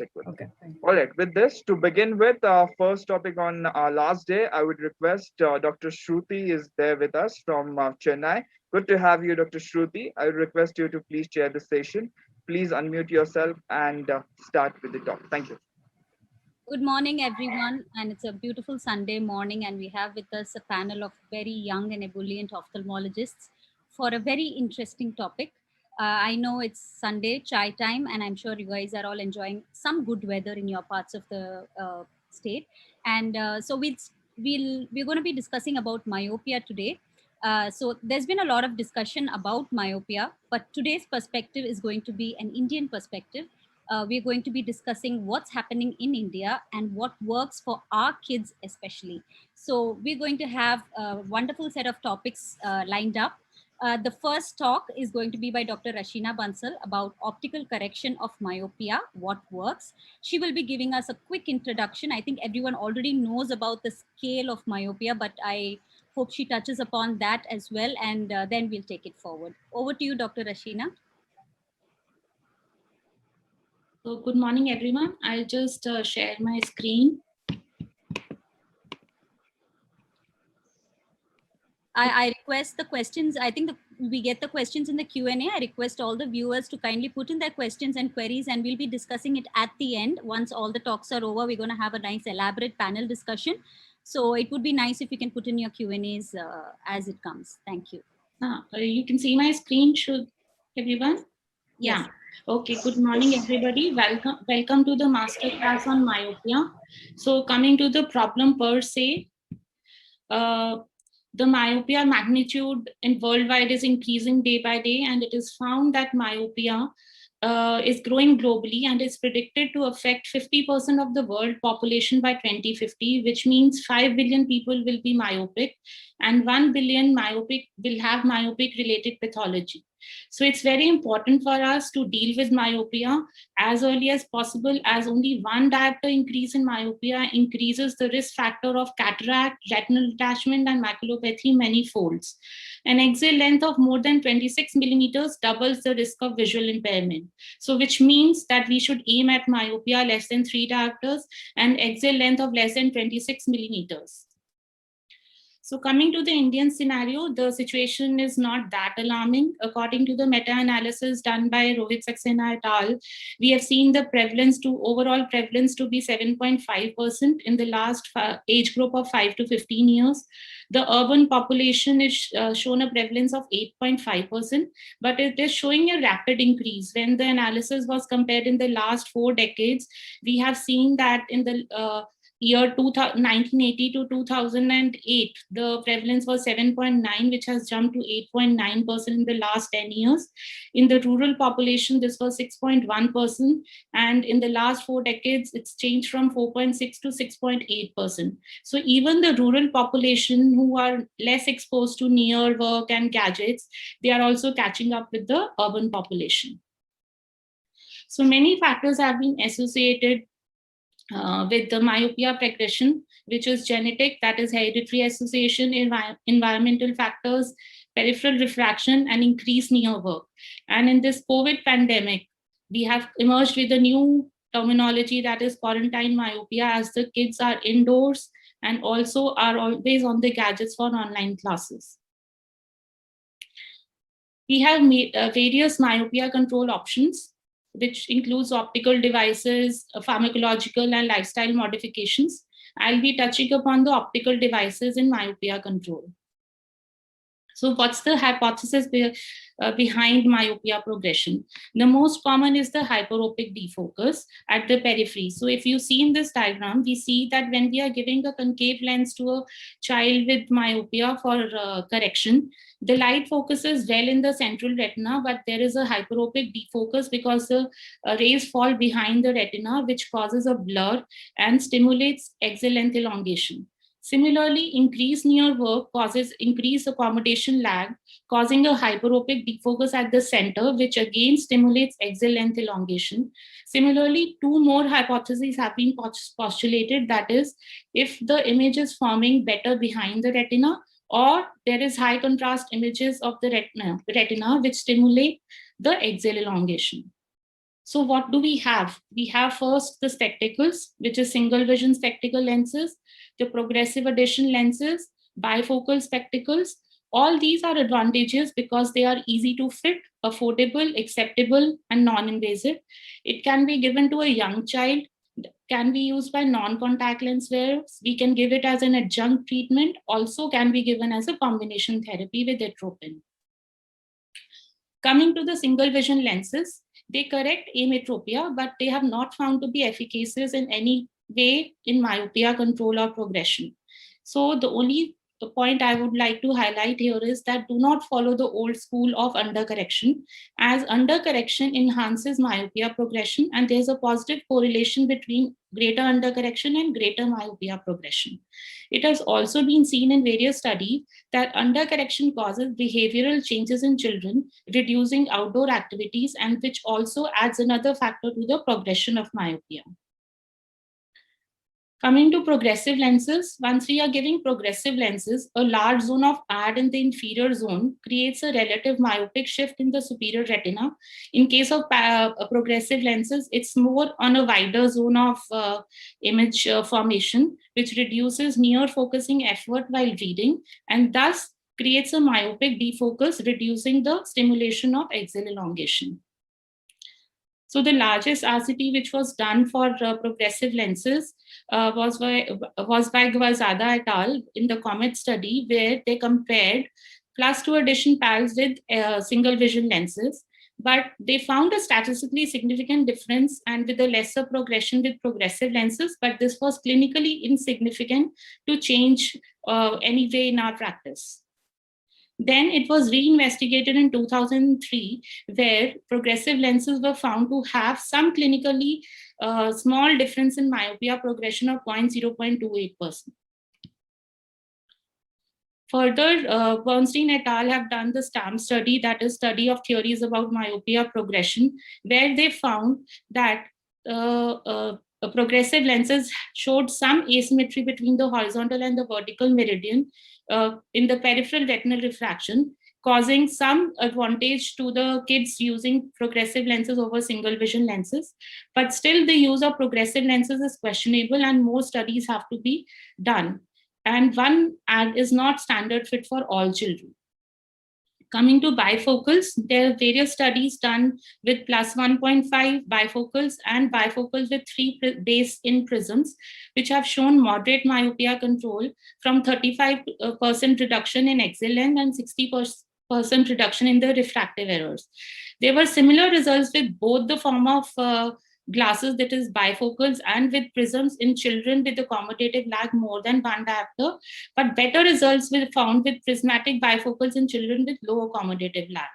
Stick with it. Okay, thank you. All right. With this, to begin with, our first topic on our last day, I would request Dr. Shruti is there with us from Chennai. Good to have you, Dr. Shruti. I would request you to please chair the session. Please unmute yourself and start with the talk. Thank you. Good morning, everyone. And it's a beautiful Sunday morning, and we have with us a panel of very young and ebullient ophthalmologists for a very interesting topic. I know it's Sunday, chai time, and I'm sure you guys are all enjoying some good weather in your parts of the state. And so we're going to be discussing about myopia today. So there's been a lot of discussion about myopia, but today's perspective is going to be an Indian perspective. We're going to be discussing what's happening in India and what works for our kids especially. So we're going to have a wonderful set of topics lined up. The first talk is going to be by Dr. Rashina Bansal about optical correction of myopia, what works. She will be giving us a quick introduction. I think everyone already knows about the scale of myopia, but I hope she touches upon that as well, and then we'll take it forward. Over to you, Dr. Rashina. So good morning, everyone. I'll just share my screen. I request the questions. I think we get the questions in the Q&A. I request all the viewers to kindly put in their questions and queries, and we'll be discussing it at the end. Once all the talks are over, we're going to have a nice elaborate panel discussion. So it would be nice if you can put in your Q&As as it comes. Thank you. You can see my screen, should everyone? Yes. Yeah. Okay, good morning, everybody. Welcome to the master class on myopia. So coming to the problem per se, the myopia magnitude in worldwide is increasing day by day, and it is found that myopia is growing globally and is predicted to affect 50% of the world population by 2050, which means 5 billion people will be myopic and 1 billion myopic will have myopic related pathology. So it's very important for us to deal with myopia as early as possible, as only one diopter increase in myopia increases the risk factor of cataract, retinal detachment, and maculopathy many folds. An axial length of more than 26 millimeters doubles the risk of visual impairment. So which means that we should aim at myopia less than 3 diopters and axial length of less than 26 millimeters. So coming to the Indian scenario, the situation is not that alarming. According to the meta-analysis done by Rohit Saxena et al., we have seen the overall prevalence to be 7.5% in the last age group of 5 to 15 years. The urban population is shown a prevalence of 8.5%, but it is showing a rapid increase. When the analysis was compared in the last 4 decades, we have seen that in the year 1980 to 2008, the prevalence was 7.9, which has jumped to 8.9% in the last 10 years. In the rural population, this was 6.1%. And in the last 4 decades, it's changed from 4.6 to 6.8%. So even the rural population who are less exposed to near work and gadgets, they are also catching up with the urban population. So many factors have been associated with the myopia progression, which is genetic, that is hereditary association, environmental factors, peripheral refraction, and increased near work. And in this COVID pandemic, we have emerged with a new terminology, that is quarantine myopia, as the kids are indoors and also are always on the gadgets for online classes. We have various myopia control options, which includes optical devices, pharmacological and lifestyle modifications. I'll be touching upon the optical devices in myopia control. So what's the hypothesis behind myopia progression? The most common is the hyperopic defocus at the periphery. So if you see in this diagram, we see that when we are giving a concave lens to a child with myopia for correction, the light focuses well in the central retina, but there is a hyperopic defocus because the rays fall behind the retina, which causes a blur and stimulates axial length elongation. Similarly, increased near work causes increased accommodation lag, causing a hyperopic defocus at the center, which again stimulates axial length elongation. Similarly, 2 more hypotheses have been postulated, that is, if the image is forming better behind the retina, or there is high contrast images of the retina which stimulate the axial elongation. So what do we have? We have first the spectacles, which is single vision spectacle lenses, the progressive addition lenses, bifocal spectacles. All these are advantageous because they are easy to fit, affordable, acceptable, and non-invasive. It can be given to a young child, can be used by non-contact lens wearers. We can give it as an adjunct treatment, also can be given as a combination therapy with atropine. Coming to the single vision lenses, they correct ametropia, but they have not found to be efficacious in any way in myopia control or progression. So the only point I would like to highlight here is that do not follow the old school of undercorrection, as undercorrection enhances myopia progression, and there's a positive correlation between greater undercorrection and greater myopia progression. It has also been seen in various studies that undercorrection causes behavioral changes in children, reducing outdoor activities, and which also adds another factor to the progression of myopia. Coming to progressive lenses, once we are giving progressive lenses, a large zone of AD in the inferior zone creates a relative myopic shift in the superior retina. In case of progressive lenses, it's more on a wider zone of image formation, which reduces near focusing effort while reading, and thus creates a myopic defocus, reducing the stimulation of axial elongation. So the largest RCT which was done for progressive lenses was by Guazada et al. In the COMET study, where they compared +2 addition pals with single vision lenses, but they found a statistically significant difference and with a lesser progression with progressive lenses, but this was clinically insignificant to change anyway in our practice. Then it was reinvestigated in 2003, where progressive lenses were found to have some clinically small difference in myopia progression of 0.28%. Further, Bernstein et al. Have done the STAMP study, that is study of theories about myopia progression, where they found that progressive lenses showed some asymmetry between the horizontal and the vertical meridian in the peripheral retinal refraction, causing some advantage to the kids using progressive lenses over single vision lenses. But still the use of progressive lenses is questionable and more studies have to be done. And one ad is not standard fit for all children. Coming to bifocals, there are various studies done with +1.5 bifocals and bifocals with 3 base-in prisms, which have shown moderate myopia control from 35% reduction in axial length and 60% reduction in the refractive errors. There were similar results with both the form of glasses, that is bifocals, and with prisms in children with accommodative lag more than 1 diopter, but better results were found with prismatic bifocals in children with low accommodative lag.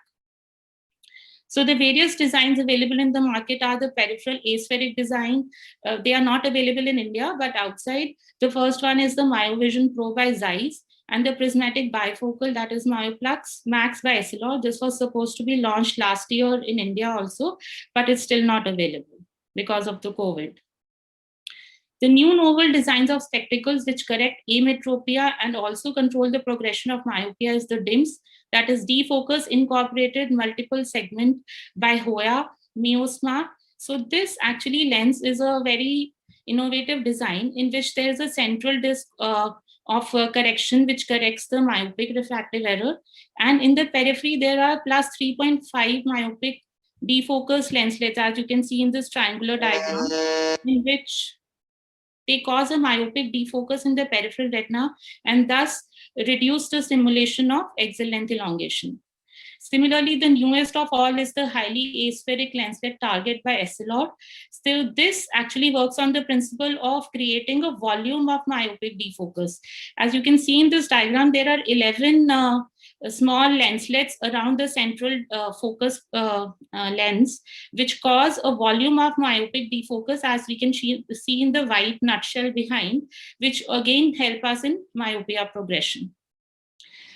So the various designs available in the market are the peripheral aspheric design. They are not available in India, but outside. The first one is the MyoVision Pro by Zeiss, and the prismatic bifocal, that is MyoPlux Max by Essilor. This was supposed to be launched last year in India also, but it's still not available because of the COVID. The new novel designs of spectacles which correct ametropia and also control the progression of myopia is the DIMS, that is defocus incorporated multiple segment by Hoya Miosma. So this actually lens is a very innovative design in which there is a central disc of correction which corrects the myopic refractive error, and in the periphery there are +3.5 myopic defocus lenslets, as you can see in this triangular diagram, in which they cause a myopic defocus in the peripheral retina and thus reduce the stimulation of axial length elongation. Similarly, the newest of all is the highly aspheric lenslet Target by Essilor. So this actually works on the principle of creating a volume of myopic defocus. As you can see in this diagram, there are 11 small lenslets around the central focus lens, which cause a volume of myopic defocus, as we can see in the white nutshell behind, which again help us in myopia progression.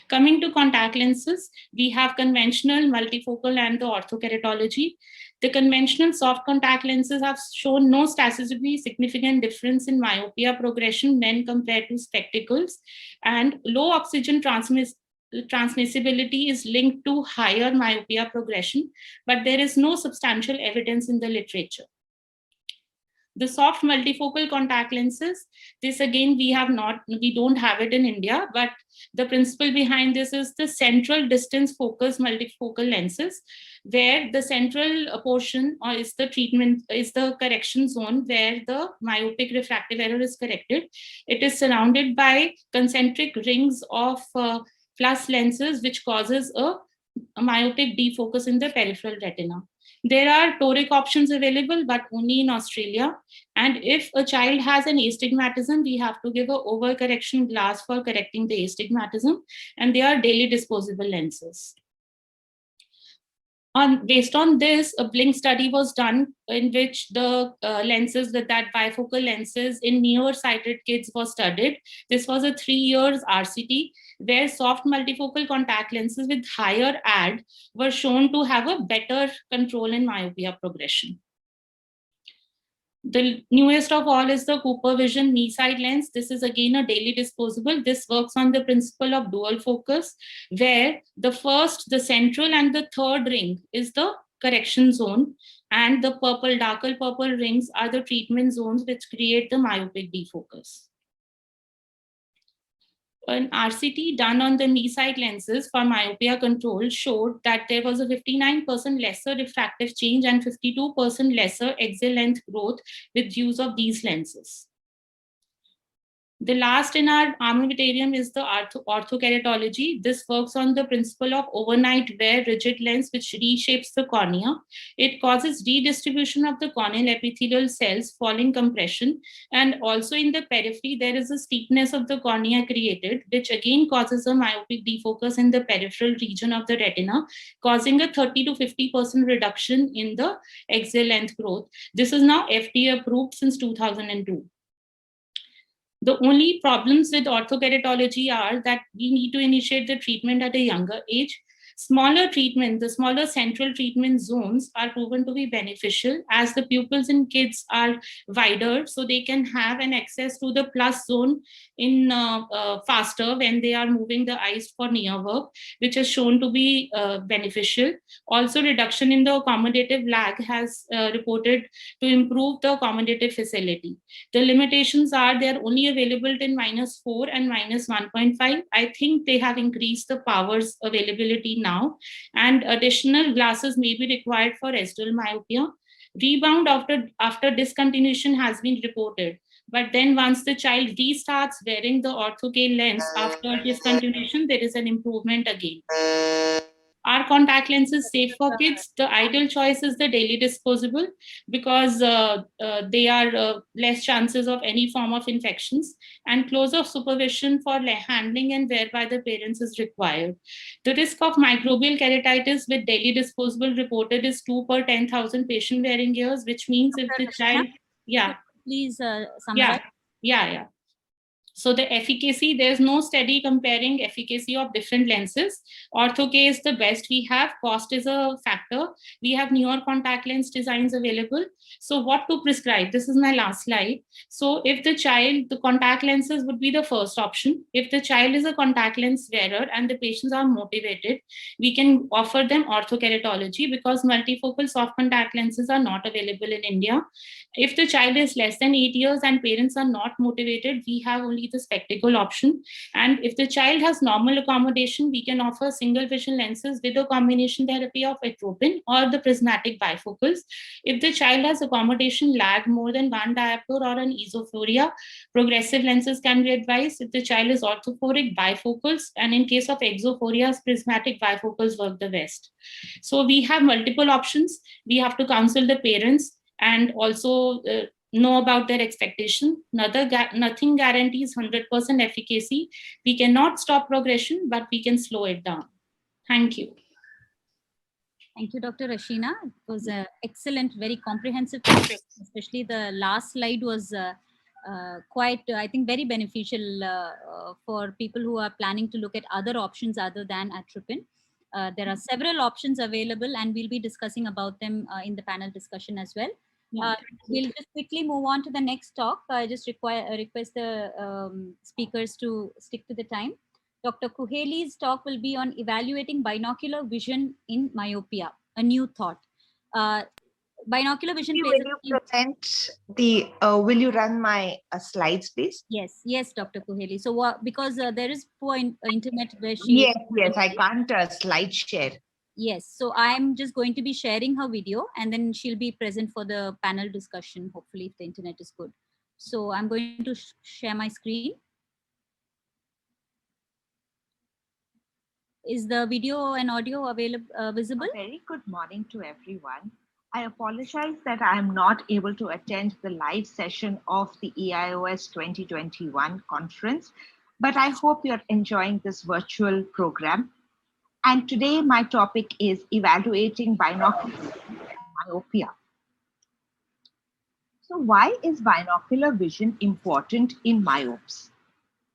Coming to contact lenses, we have conventional, multifocal, and the orthokeratology. The conventional soft contact lenses have shown no statistically significant difference in myopia progression when compared to spectacles, and low oxygen transmissibility is linked to higher myopia progression, but there is no substantial evidence in the literature. The soft multifocal contact lenses, this again, we don't have it in India, but the principle behind this is the central distance focus multifocal lenses, where the central portion or is the correction zone where the myopic refractive error is corrected. It is surrounded by concentric rings of plus lenses, which causes a myopic defocus in the peripheral retina. There are toric options available, but only in Australia. And if a child has an astigmatism, we have to give a overcorrection glass for correcting the astigmatism, and they are daily disposable lenses. Based on this, a Blink study was done in which the lenses with that bifocal lenses in nearsighted kids was studied. This was a 3 years RCT where soft multifocal contact lenses with higher AD were shown to have a better control in myopia progression. The newest of all is the Cooper Vision knee-side lens. This is again a daily disposable. This works on the principle of dual focus, where the first, the central, and the third ring is the correction zone, and the darker purple rings are the treatment zones which create the myopic defocus. An RCT done on the knee-side lenses for myopia control showed that there was a 59% lesser refractive change and 52% lesser axial length growth with use of these lenses. The last in our armamentarium is the orthokeratology. This works on the principle of overnight wear rigid lens, which reshapes the cornea. It causes redistribution of the corneal epithelial cells following compression. And also in the periphery, there is a steepness of the cornea created, which again causes a myopic defocus in the peripheral region of the retina, causing a 30 to 50% reduction in the axial length growth. This is now FDA approved since 2002. The only problems with orthokeratology are that we need to initiate the treatment at a younger age. Smaller treatment, the smaller central treatment zones are proven to be beneficial as the pupils in kids are wider, so they can have an access to the plus zone in faster when they are moving the eyes for near work, which is shown to be beneficial. Also, reduction in the accommodative lag has reported to improve the accommodative facility. The limitations are they're only available in -4 and -1.5. I think they have increased the powers availability now, and additional glasses may be required for residual myopia. Rebound after discontinuation has been reported, but then once the child restarts wearing the ortho-K lens after discontinuation, there is an improvement again. Are contact lenses safe for kids? The ideal choice is the daily disposable because they are less chances of any form of infections, and closer supervision for handling and wear by the parents is required. The risk of microbial keratitis with daily disposable reported is 2 per 10,000 patient wearing years, which means if the child, please summarize. Yeah. So the efficacy, there's no study comparing efficacy of different lenses. Ortho-K is the best we have. Cost is a factor. We have newer contact lens designs available. So what to prescribe? This is my last slide. So if the child, the contact lenses would be the first option. If the child is a contact lens wearer and the patients are motivated, we can offer them orthokeratology because multifocal soft contact lenses are not available in India. If the child is less than 8 years and parents are not motivated, we have only the spectacle option. And if the child has normal accommodation, we can offer single vision lenses with a combination therapy of atropine or the prismatic bifocals. If the child has accommodation lag more than 1 diopter or an esophoria, progressive lenses can be advised. If the child is orthophoric, bifocals, and in case of exophorias, prismatic bifocals work the best. So we have multiple options. We have to counsel the parents and also know about their expectation. Nothing guarantees 100% efficacy. We cannot stop progression, but we can slow it down. Thank you. Thank you, Dr. Ashina. It was an excellent, very comprehensive talk. Especially the last slide was quite, I think, very beneficial for people who are planning to look at other options other than atropine. There are several options available, and we'll be discussing about them in the panel discussion as well. We'll just quickly move on to the next talk. I just request the speakers to stick to the time. Dr. Kuheli's talk will be on evaluating binocular vision in myopia, a new thought. Binocular vision plays Will a you key. present the, will you run my slides, please? Yes, yes, Dr. Kuheli. So, because there is poor internet where she is. Yes, yes, I can't slide share. Yes, so I'm just going to be sharing her video and then she'll be present for the panel discussion, hopefully, if the internet is good. So I'm going to share my screen. Is the video and audio available, visible? A very good morning to everyone. I apologize that I am not able to attend the live session of the EIOS 2021 conference, but I hope you're enjoying this virtual program. And today my topic is evaluating binocular myopia. So why is binocular vision important in myopes?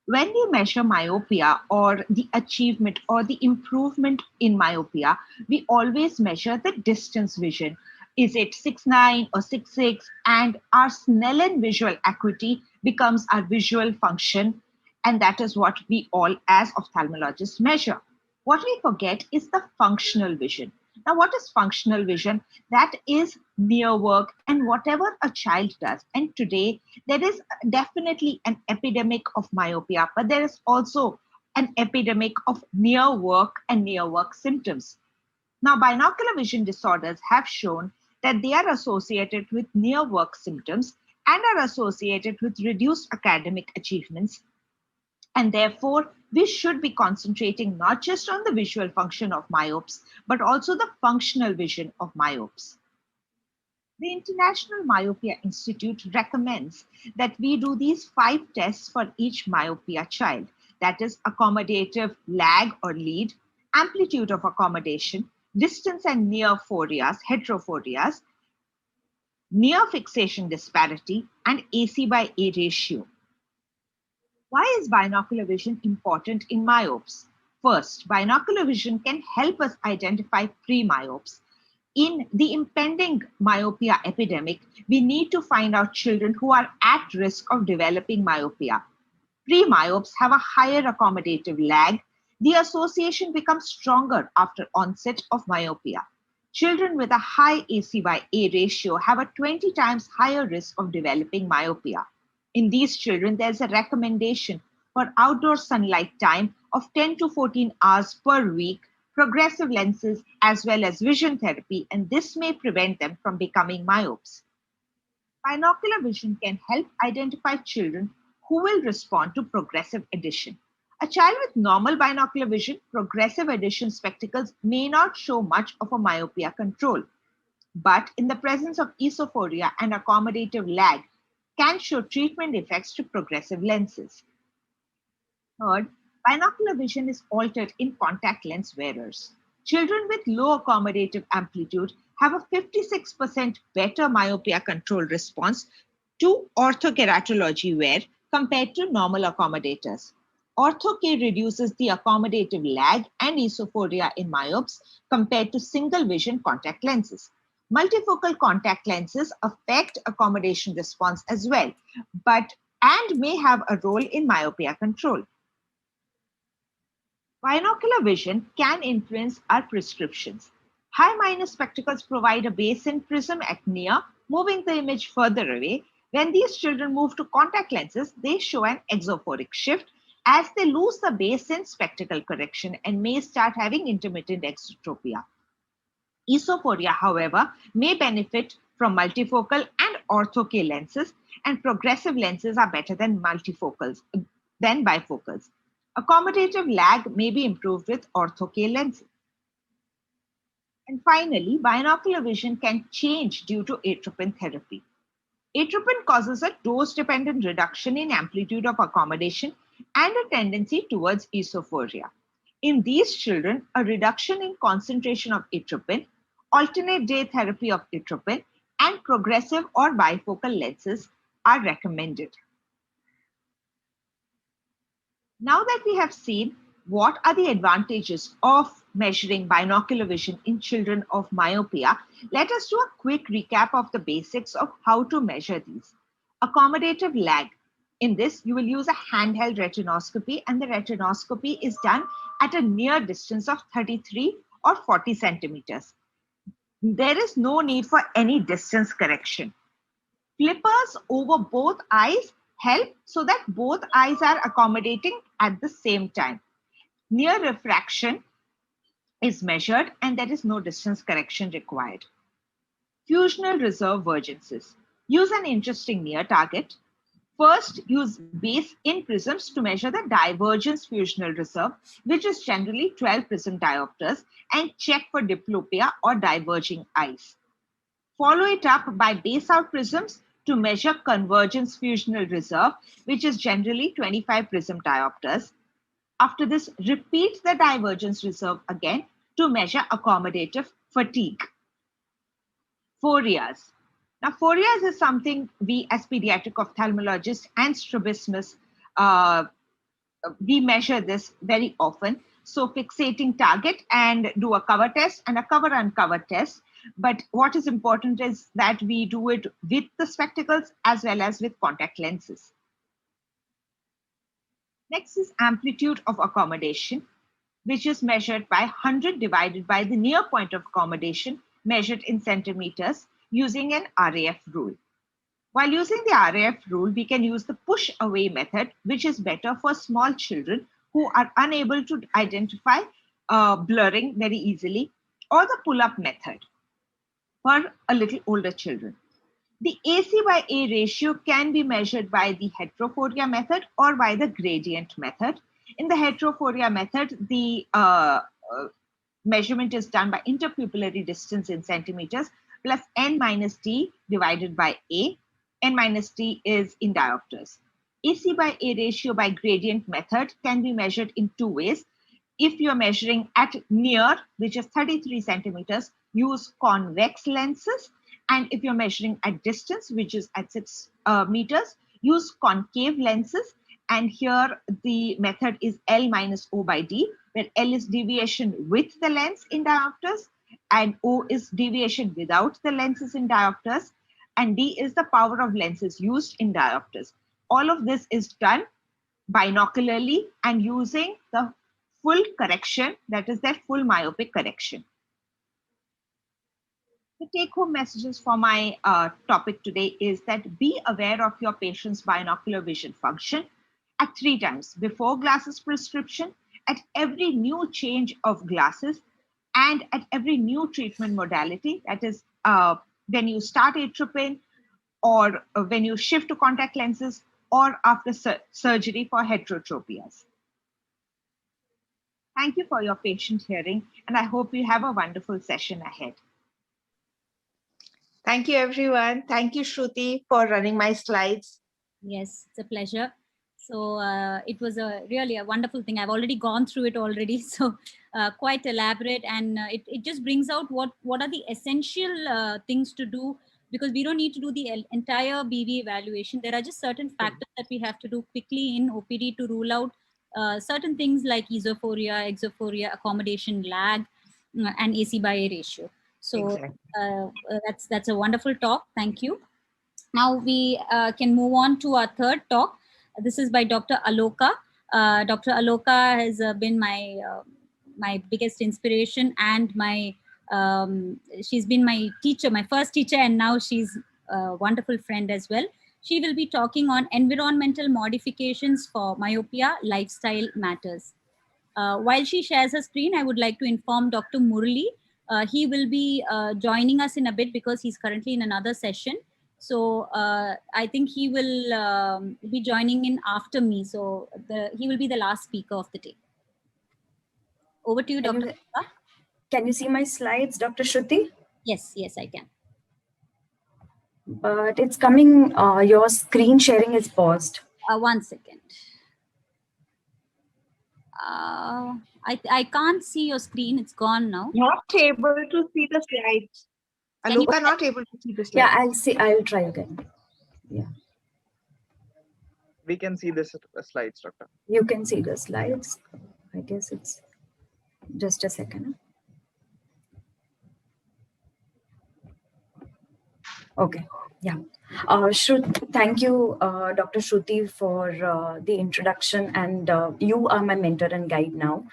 When we measure myopia or the achievement or the improvement in myopia, we always measure the distance vision. Is it 6'9" or 6'6"? And our Snellen visual acuity becomes our visual function. And that is what we all as ophthalmologists measure. What we forget is the functional vision. Now, what is functional vision? That is near work and whatever a child does. And today, there is definitely an epidemic of myopia, but there is also an epidemic of near work and near work symptoms. Now, binocular vision disorders have shown that they are associated with near work symptoms and are associated with reduced academic achievements. And therefore, we should be concentrating not just on the visual function of myopes, but also the functional vision of myopes. The International Myopia Institute recommends that we do these 5 tests for each myopia child. That is accommodative lag or lead, amplitude of accommodation, distance and near phorias, heterophorias, near fixation disparity, and AC by A ratio. Why is binocular vision important in myopes? First, binocular vision can help us identify pre-myopes. In the impending myopia epidemic, we need to find out children who are at risk of developing myopia. Pre-myopes have a higher accommodative lag. The association becomes stronger after onset of myopia. Children with a high AC by A ratio have a 20 times higher risk of developing myopia. In these children, there's a recommendation for outdoor sunlight time of 10 to 14 hours per week, progressive lenses, as well as vision therapy, and this may prevent them from becoming myopes. Binocular vision can help identify children who will respond to progressive addition. A child with normal binocular vision, progressive addition spectacles may not show much of a myopia control, but in the presence of esophoria and accommodative lag, can show treatment effects to progressive lenses. Third, binocular vision is altered in contact lens wearers. Children with low accommodative amplitude have a 56% better myopia control response to orthokeratology wear compared to normal accommodators. Ortho-K reduces the accommodative lag and esophoria in myopes compared to single vision contact lenses. Multifocal contact lenses affect accommodation response as well, and may have a role in myopia control. Binocular vision can influence our prescriptions. High minus spectacles provide a base in prism at near, moving the image further away. When these children move to contact lenses, they show an exophoric shift as they lose the base in spectacle correction and may start having intermittent exotropia. Esophoria, however, may benefit from multifocal and ortho-K lenses, and progressive lenses are better than bifocals. Accommodative lag may be improved with ortho-K lenses. And finally, binocular vision can change due to atropine therapy. Atropine causes a dose-dependent reduction in amplitude of accommodation and a tendency towards esophoria. In these children, a reduction in concentration of atropine, alternate day therapy of atropine, and progressive or bifocal lenses are recommended. Now that we have seen what are the advantages of measuring binocular vision in children of myopia, let us do a quick recap of the basics of how to measure these. Accommodative lag. In this, you will use a handheld retinoscopy, and the retinoscopy is done at a near distance of 33 or 40 centimeters. There is no need for any distance correction. Flippers over both eyes help so that both eyes are accommodating at the same time. Near refraction is measured and there is no distance correction required. Fusional reserve vergences. Use an interesting near target. First, use base in prisms to measure the divergence fusional reserve, which is generally 12 prism diopters, and check for diplopia or diverging eyes. Follow it up by base out prisms to measure convergence fusional reserve, which is generally 25 prism diopters. After this, repeat the divergence reserve again to measure accommodative fatigue. Phoreas. Now, phoreas is something we as pediatric ophthalmologists and strabismus, we measure this very often. So fixating target and do a cover test and a cover-uncover test. But what is important is that we do it with the spectacles as well as with contact lenses. Next is amplitude of accommodation, which is measured by 100 divided by the near point of accommodation, measured in centimeters, using an RAF rule. While using the RAF rule, we can use the push away method, which is better for small children who are unable to identify blurring very easily, or the pull up method for a little older children. The AC by A ratio can be measured by the heterophoria method or by the gradient method. In the heterophoria method, the measurement is done by interpupillary distance in centimeters plus n minus d divided by A. N minus d is in diopters. AC by A ratio by gradient method can be measured in two ways. If you're measuring at near, which is 33 centimeters, use convex lenses. And if you're measuring at distance, which is at 6 meters, use concave lenses. And here the method is L minus O by D, where L is deviation with the lens in diopters, and O is deviation without the lenses in diopters, and D is the power of lenses used in diopters. All of this is done binocularly and using the full correction, that is their full myopic correction. The take-home messages for my topic today is that be aware of your patient's binocular vision function at 3 times: before glasses prescription, at every new change of glasses, and at every new treatment modality. That is when you start atropine, or when you shift to contact lenses, or after surgery for heterotropias. Thank you for your patient hearing, and I hope you have a wonderful session ahead. Thank you, everyone. Thank you, Shruti, for running my slides. Yes, it's a pleasure. So it was really a wonderful thing. I've already gone through it already. So quite elaborate, and it just brings out what are the essential things to do, because we don't need to do the entire BV evaluation. There are just certain factors that we have to do quickly in OPD to rule out certain things like esophoria, exophoria, accommodation lag, and AC by A ratio. So exactly. That's a wonderful talk. Thank you. Now we can move on to our third talk. This is by Dr. Aloka. Dr. Aloka has been my my biggest inspiration, and my she's been my teacher, my first teacher, and now she's a wonderful friend as well. She will be talking on environmental modifications for myopia, lifestyle matters. While she shares her screen, I would like to inform Dr. Murli. He will be joining us in a bit because he's currently in another session. So I think he will be joining in after me. So he will be the last speaker of the day. Over to you, Dr. Can you see my slides, Dr. Shruti? Yes, yes, I can. But it's coming, your screen sharing is paused. 1 second. I can't see your screen. It's gone now. Not able to see the slides. Aloka, not able to see the slides. Yeah, I'll see. I'll try again. Yeah. We can see the slides, Doctor. You can see the slides. I guess it's just a second. Okay. Yeah. Thank you, Dr. Shruti, for the introduction. And you are my mentor and guide now.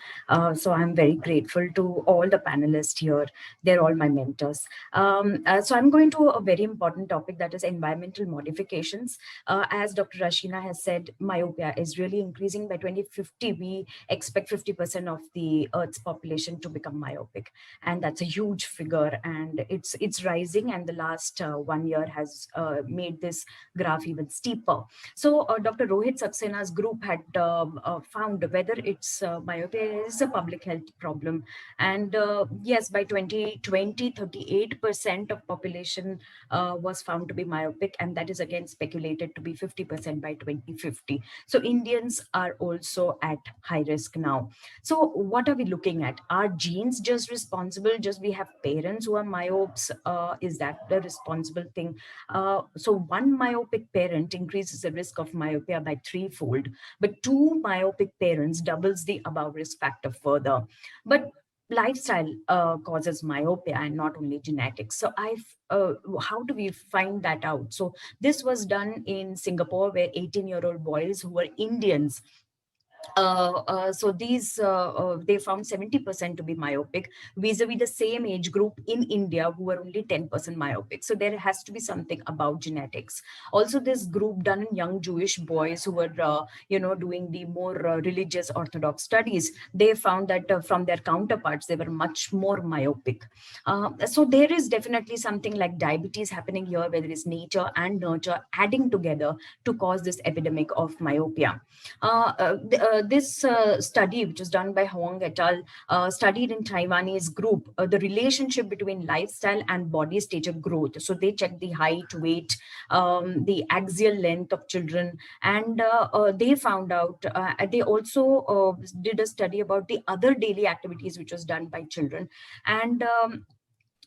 So I'm very grateful to all the panelists here. They're all my mentors. So I'm going to a very important topic, that is environmental modifications. As Dr. Rashina has said, myopia is really increasing. By 2050. We expect 50% of the Earth's population to become myopic. And that's a huge figure. And it's rising. And the last 1 year has made this graph even steeper. So Dr. Rohit Saksena's group had found whether it's myopia is a public health problem. And yes, by 2020, 38% of population was found to be myopic, and that is again speculated to be 50% by 2050. So Indians are also at high risk now. So what are we looking at? Are genes just responsible? Just we have parents who are myopes? Is that the responsible thing? So one myopic parent increases the risk of myopia by 3-fold, but 2 myopic parents doubles the above risk factor further. But lifestyle causes myopia and not only genetics. So how do we find that out? So this was done in Singapore, where 18-year-old boys who were Indians, so they found 70% to be myopic, vis-a-vis the same age group in India who were only 10% myopic. So there has to be something about genetics. Also, this group done in young Jewish boys who were doing the more religious Orthodox studies, they found that from their counterparts they were much more myopic. So there is definitely something like diabetes happening here, where there is nature and nurture adding together to cause this epidemic of myopia. This study, which was done by Huang et al., studied in Taiwanese group the relationship between lifestyle and body stature growth. So they checked the height, weight, the axial length of children, and they found out, they also did a study about the other daily activities which was done by children. And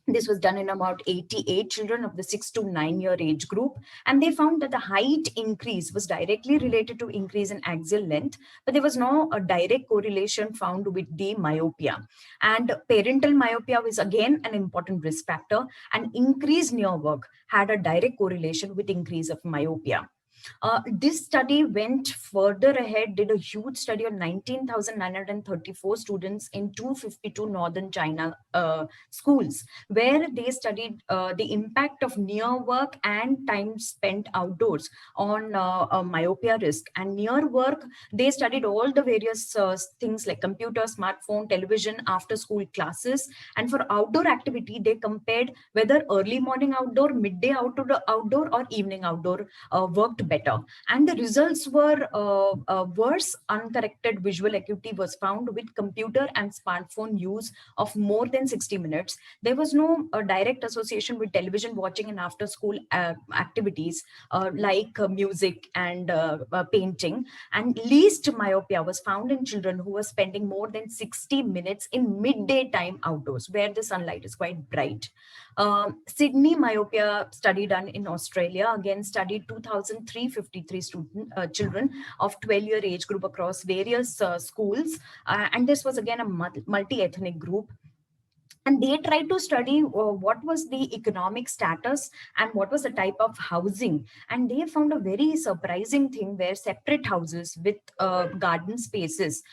this was done in about 88 children of the 6 to 9 year age group. And they found that the height increase was directly related to increase in axial length, but there was no direct correlation found with the myopia. And parental myopia was again an important risk factor, and increased near work had a direct correlation with increase of myopia. This study went further ahead, did a huge study on 19,934 students in 252 northern China schools, where they studied the impact of near work and time spent outdoors on myopia risk. And near work, they studied all the various things like computer, smartphone, television, after school classes. And for outdoor activity, they compared whether early morning outdoor, midday outdoor, or evening outdoor worked better. And the results were worse. Uncorrected visual acuity was found with computer and smartphone use of more than 60 minutes. There was no direct association with television watching and after school activities like music and painting. And least myopia was found in children who were spending more than 60 minutes in midday time outdoors, where the sunlight is quite bright. Sydney myopia study done in Australia again studied 2,353 children of 12-year age group across various schools, and this was again a multi-ethnic group. And they tried to study what was the economic status and what was the type of housing. And they found a very surprising thing, where separate houses with garden spaces,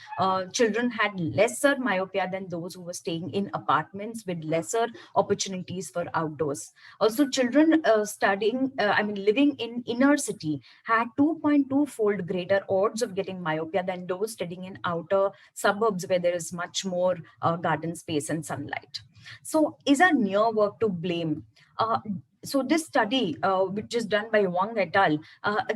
children had lesser myopia than those who were staying in apartments with lesser opportunities for outdoors. Also, children living in inner city had 2.2-fold greater odds of getting myopia than those studying in outer suburbs, where there is much more garden space and sunlight. So is our near work to blame? So this study, which is done by Wang et al.,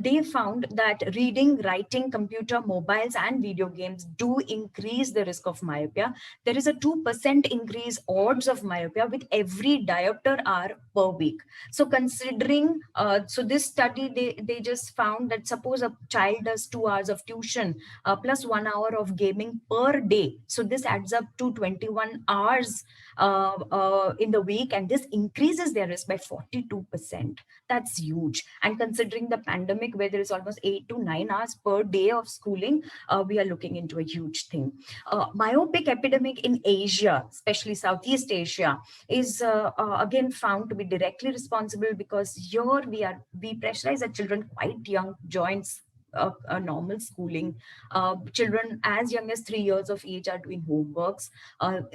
they found that reading, writing, computer, mobiles, and video games do increase the risk of myopia. There is a 2% increase odds of myopia with every diopter hour per week. So considering, so this study, they just found that suppose a child does 2 hours of tuition plus 1 hour of gaming per day. So this adds up to 21 hours in the week, and this increases their risk by 40%. 52%. That's huge. And considering the pandemic, where there is almost 8 to 9 hours per day of schooling, we are looking into a huge thing. Myopic epidemic in Asia, especially Southeast Asia, is again found to be directly responsible because here we pressurize our children quite young, joints a normal schooling. Children as young as 3 years of age are doing homeworks.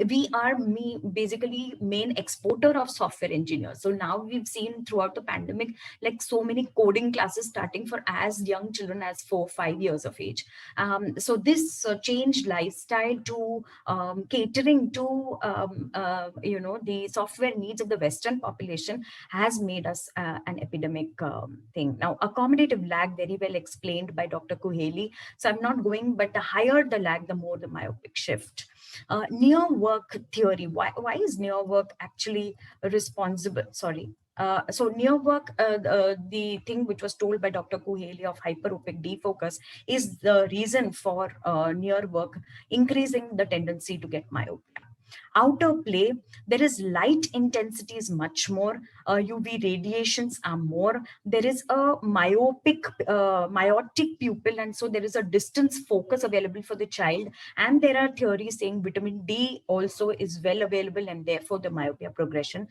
We are basically main exporter of software engineers. So now we've seen throughout the pandemic, like so many coding classes starting for as young children as 4-5 years of age. So this changed lifestyle to catering to the software needs of the Western population has made us an epidemic thing. Now, accommodative lag, very well explained by Dr. Kuheli. So I'm not going, but the higher the lag, the more the myopic shift. Near work theory. Why is near work actually responsible? Sorry. So near work, the thing which was told by Dr. Kuheli of hyperopic defocus is the reason for near work increasing the tendency to get myopia. Outer play, there is light intensity is much more, UV radiations are more, there is a myopic, myotic pupil, and so there is a distance focus available for the child, and there are theories saying vitamin D also is well available, and therefore the myopia progression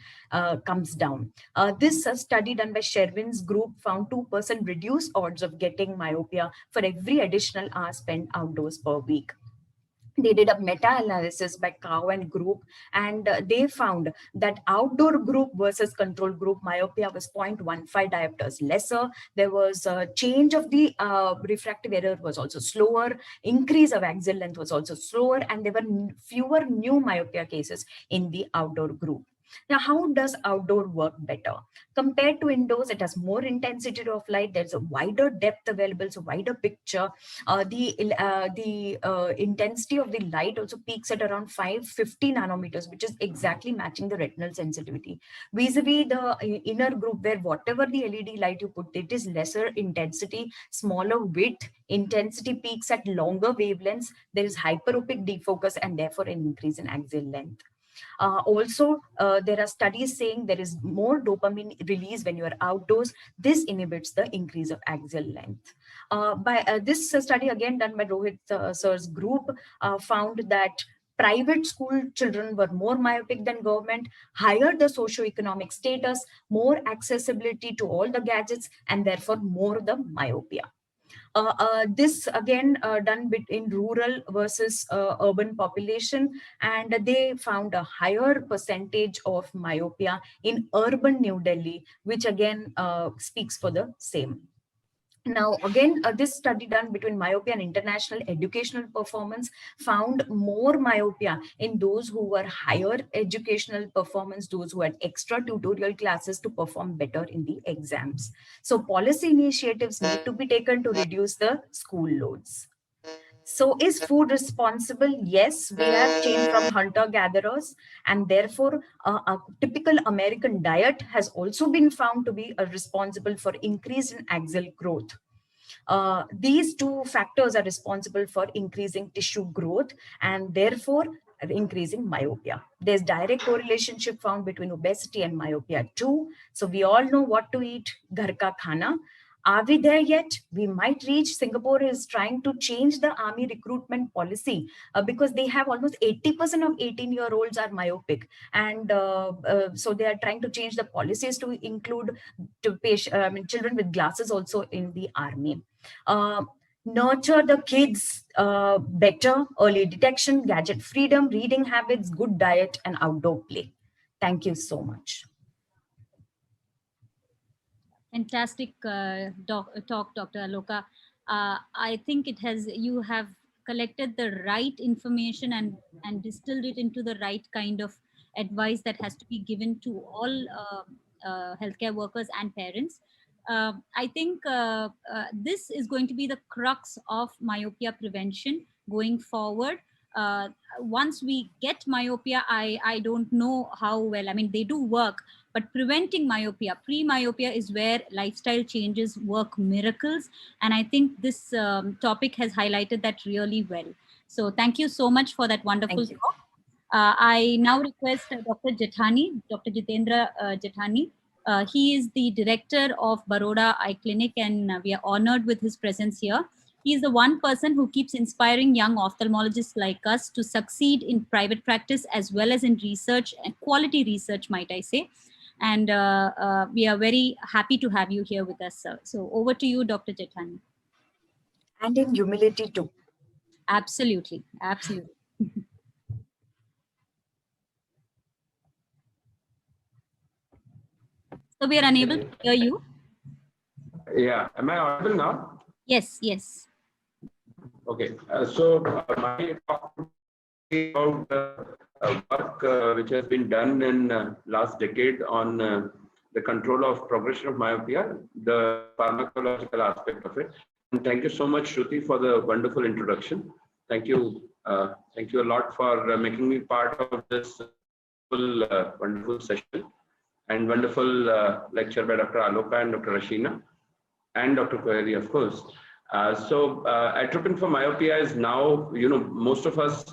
comes down. This study done by Sherwin's group found 2% reduced odds of getting myopia for every additional hour spent outdoors per week. They did a meta-analysis by Cow and group, and they found that outdoor group versus control group myopia was 0.15 diopters lesser. There was a change of the refractive error was also slower, increase of axial length was also slower, and there were fewer new myopia cases in the outdoor group. Now, how does outdoor work better? Compared to indoors, it has more intensity of light. There's a wider depth available, so wider picture. The intensity of the light also peaks at around 550 nanometers, which is exactly matching the retinal sensitivity. Vis-a-vis the inner group, where whatever the LED light you put, it is lesser intensity, smaller width, intensity peaks at longer wavelengths. There is hyperopic defocus and therefore an increase in axial length. There are studies saying there is more dopamine release when you are outdoors. This inhibits the increase of axial length. This study, again done by Rohit sir's group, found that private school children were more myopic than government, higher the socioeconomic status, more accessibility to all the gadgets, and therefore more the myopia. This again done in rural versus urban population, and they found a higher percentage of myopia in urban New Delhi, which again speaks for the same. Now, again, this study done between myopia and international educational performance found more myopia in those who were higher educational performance, those who had extra tutorial classes to perform better in the exams. So policy initiatives need to be taken to reduce the school loads. So is food responsible? Yes, we have changed from hunter-gatherers, and therefore a typical American diet has also been found to be responsible for increase in axial growth. These two factors are responsible for increasing tissue growth and therefore increasing myopia. There's direct correlation found between obesity and myopia too. So we all know what to eat, ghar ka khana. Are we there yet? We might reach. Singapore is trying to change the army recruitment policy because they have almost 80% of 18-year-olds are myopic. And so they are trying to change the policies to include children with glasses also in the army. Nurture the kids better, early detection, gadget freedom, reading habits, good diet, and outdoor play. Thank you so much. Fantastic talk, Dr. Aloka. I think you have collected the right information and distilled it into the right kind of advice that has to be given to all healthcare workers and parents. I think this is going to be the crux of myopia prevention going forward. Once we get myopia, I don't know how well, I mean, they do work, but preventing myopia, pre-myopia is where lifestyle changes work miracles. And I think this topic has highlighted that really well. So thank you so much for that wonderful talk. I now request Dr. Jethani, Dr. Jitendra Jethani, He is the director of Baroda Eye Clinic, and we are honored with his presence here. He is the one person who keeps inspiring young ophthalmologists like us to succeed in private practice as well as in research, and quality research, might I say. And we are very happy to have you here with us, sir. So over to you, Dr. Jethani. And in humility too. Absolutely, absolutely. So we are unable to hear you. Yeah, am I audible now? Yes, yes. Okay, my talk is about work which has been done in last decade on the control of progression of myopia, the pharmacological aspect of it. And thank you so much, Shruti, for the wonderful introduction. Thank you a lot for making me part of this wonderful session and wonderful lecture by Dr. Aloka and Dr. Rashina and Dr. Koheri, of course. Atropine for myopia is now, most of us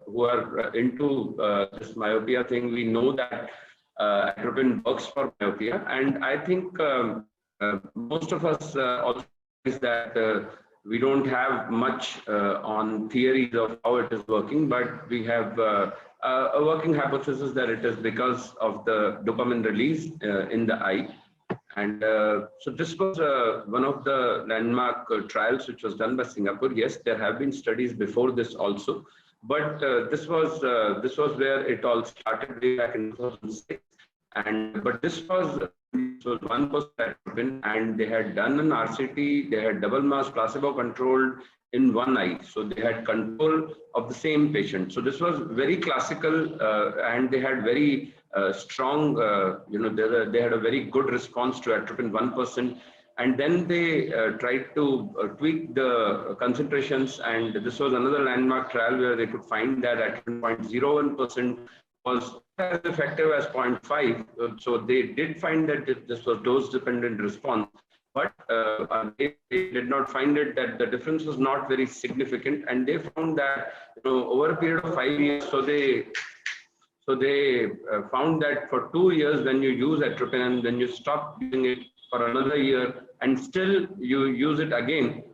who are into this myopia thing, we know that atropine works for myopia. And I think most of us also is that we don't have much on theories of how it is working, but we have a working hypothesis that it is because of the dopamine release in the eye. And so this was one of the landmark trials which was done by Singapore. Yes, there have been studies before this also, but this was where it all started way back in 2006. But this was 1% atropine, and they had done an RCT. They had double mask placebo controlled in one eye, so they had control of the same patient. So this was very classical, and they had very strong, they had a very good response to atropine 1%. And then they tried to tweak the concentrations, and this was another landmark trial where they could find that atropine 0.01% was as effective as 0.5. So they did find that this was dose-dependent response, but they did not find it that the difference was not very significant. And they found that over a period of 5 years, so they found that for 2 years when you use atropine and then you stop using it for another year and still you use it again,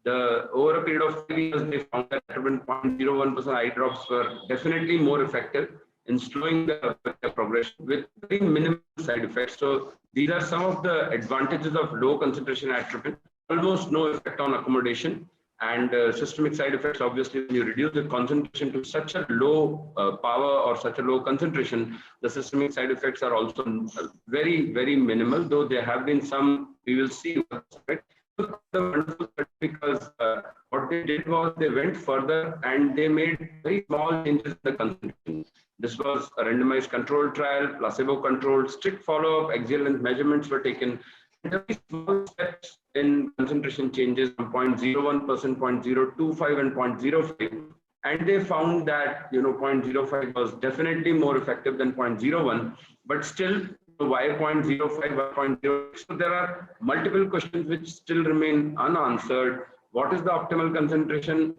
over a period of 5 years, they found that atropine 0.01% eye drops were definitely more effective in slowing the progression with very minimal side effects. So these are some of the advantages of low concentration atropine. Almost no effect on accommodation, and systemic side effects. Obviously, when you reduce the concentration to such a low power or such a low concentration, the systemic side effects are also very, very minimal, though there have been some. We will see. Because what they did was they went further and they made very small changes in the concentration. This was a randomized controlled trial, placebo controlled, strict follow-up, axial length measurements were taken. Very small steps in concentration changes from 0.01%, 0.025, and 0.05. And they found that 0.05 was definitely more effective than 0.01, but still why 0.05, why 0.06? So there are multiple questions which still remain unanswered. What is the optimal concentration?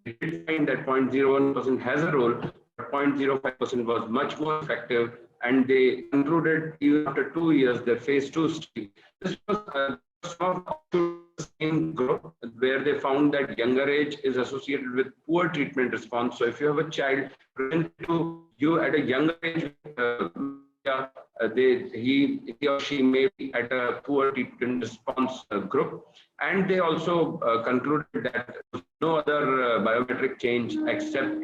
They did find that 0.01% has a role, but 0.05% was much more effective. And they concluded even after 2 years their phase 2 study. This was the same group where they found that younger age is associated with poor treatment response. So if you have a child presented to you at a younger age, he or she may be at a poor treatment response group. And they also concluded that no other biometric change except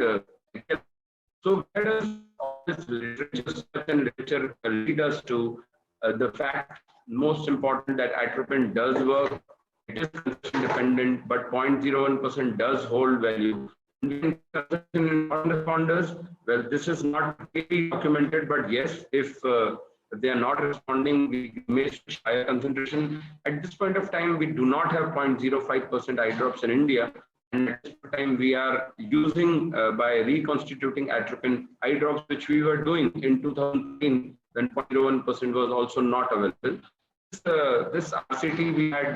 so where does all this literature lead us to the fact, most important, that atropine does work, it is concentration dependent, but 0.01% does hold value. In non-responders, well, this is not really documented, but yes, if they are not responding, we may switch higher concentration. At this point of time, we do not have 0.05% eye drops in India. And at this time, we are using by reconstituting atropine eye drops, which we were doing in 2013 when 0.01% was also not available. This RCT we had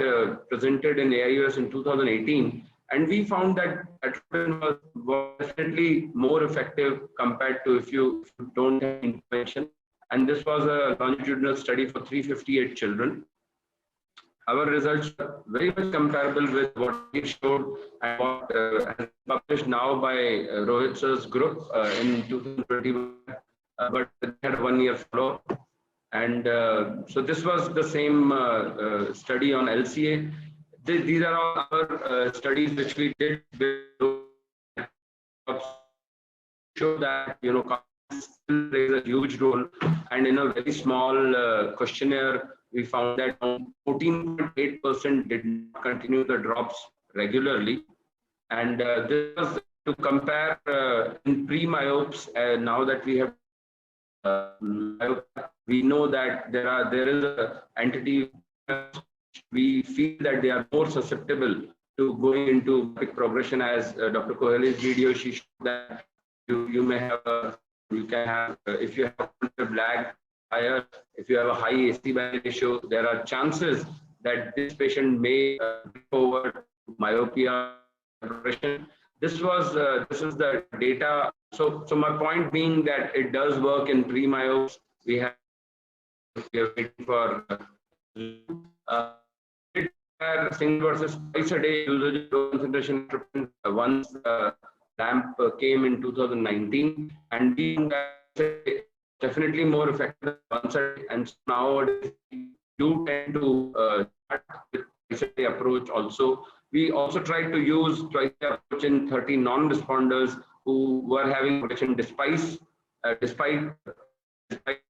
presented in AIOS in 2018, and we found that atropine was definitely more effective compared to if you don't have intervention. And this was a longitudinal study for 358 children. Our results are very much comparable with what we showed and what has published now by Rohit sir's group in 2021, but they had a 1-year follow-up. And so this was the same study on LCA. These are all our studies which we did show that, you know, still plays a huge role. And in a very small questionnaire, we found that 14.8% did not continue the drops regularly. And this was to compare in pre-myopes. Now that we have we know that there is a entity. We feel that they are more susceptible to going into quick progression. As Dr. Kohli's video, she showed that you may have you can have if you have a black higher, if you have a high AC/BAN ratio, there are chances that this patient may go over myopia progression. This is the data. So my point being that it does work in pre-myopes. We are waiting for single versus twice a day usage low concentration treatment once the LAMP came in 2019, and being definitely more effective once a day. And nowadays you tend to start with twice a day approach also. We also tried to use twice a day approach in 30 non-responders who were having protection despite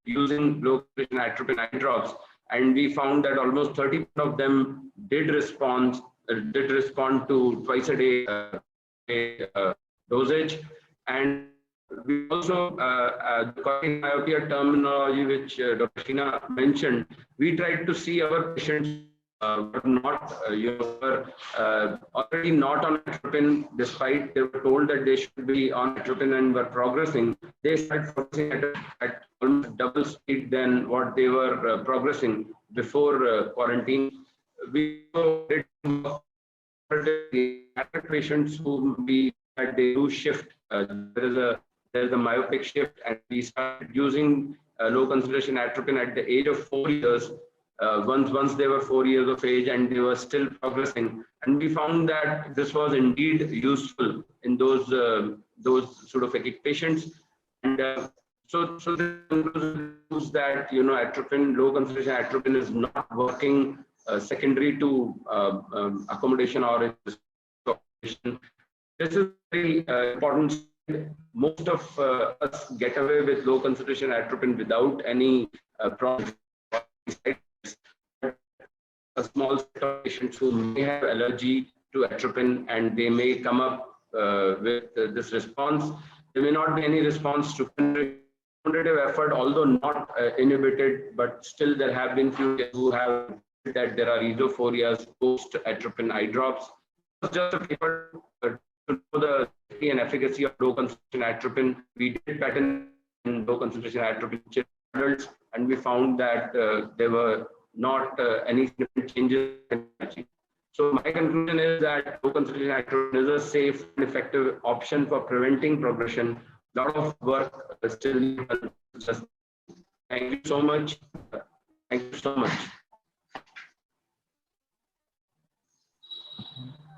using low concentration atropine eye drops, and we found that almost 30% of them did respond to twice a day dosage. And we also the correcting myopia terminology, which Dr. Sheena mentioned, we tried to see our patients were not already not on atropine, despite they were told that they should be on atropine and were progressing. They started progressing at almost double speed than what they were progressing before quarantine. We did patients who we had they do shift. There is a myopic shift, and we started using low concentration atropine at the age of 4 years. Once they were 4 years of age and they were still progressing, and we found that this was indeed useful in those pseudophakic patients. And so this proves that, you know, atropine, low concentration atropine is not working secondary to accommodation or accommodation. This is very important. Most of us get away with low concentration atropine without any problem. A small set of patients who may have allergy to atropine, and they may come up with this response. There may not be any response to cumulative effort, although not inhibited, but still there have been few who have that there are esophorias post atropine eye drops. Just a paper to know the safety and efficacy of low concentration atropine. We did pattern in low concentration atropine in adults, and we found that there were not any significant changes in energy. So my conclusion is that low concentration atropine is a safe and effective option for preventing progression. A lot of work is still done. Thank you so much. Thank you so much.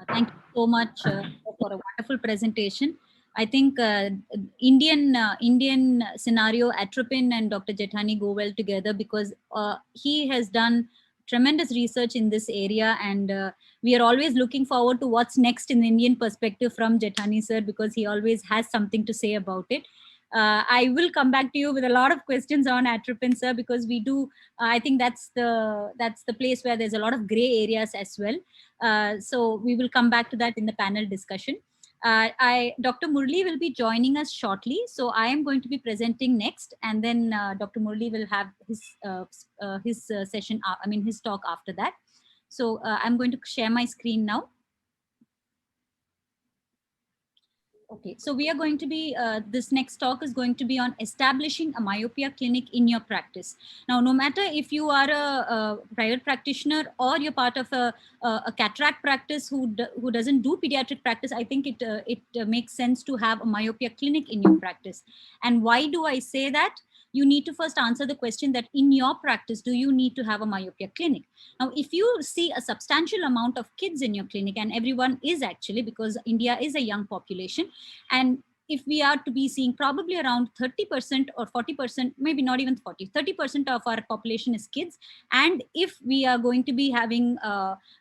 Thank you so much for a wonderful presentation. I think Indian scenario, atropine and Dr. Jethani go well together, because he has done tremendous research in this area, and we are always looking forward to what's next in the Indian perspective from Jethani sir, because he always has something to say about it. I will come back to you with a lot of questions on atropine, sir, because we do. I think that's the place where there's a lot of gray areas as well. So we will come back to that in the panel discussion. Dr. Murli will be joining us shortly, so I am going to be presenting next, and then Dr. Murli will have his session. His talk after that. So I'm going to share my screen now. Okay, so we are going to be, this next talk is going to be on establishing a myopia clinic in your practice. Now, no matter if you are a private practitioner or you're part of a cataract practice who doesn't do pediatric practice, I think it makes sense to have a myopia clinic in your practice. And why do I say that? you need to first answer the question that in your practice, do you need to have a myopia clinic? Now, if you see a substantial amount of kids in your clinic, and everyone is actually, because India is a young population, and if we are to be seeing probably around 30% or 40%, maybe not even 40, 30% of our population is kids. And if we are going to be having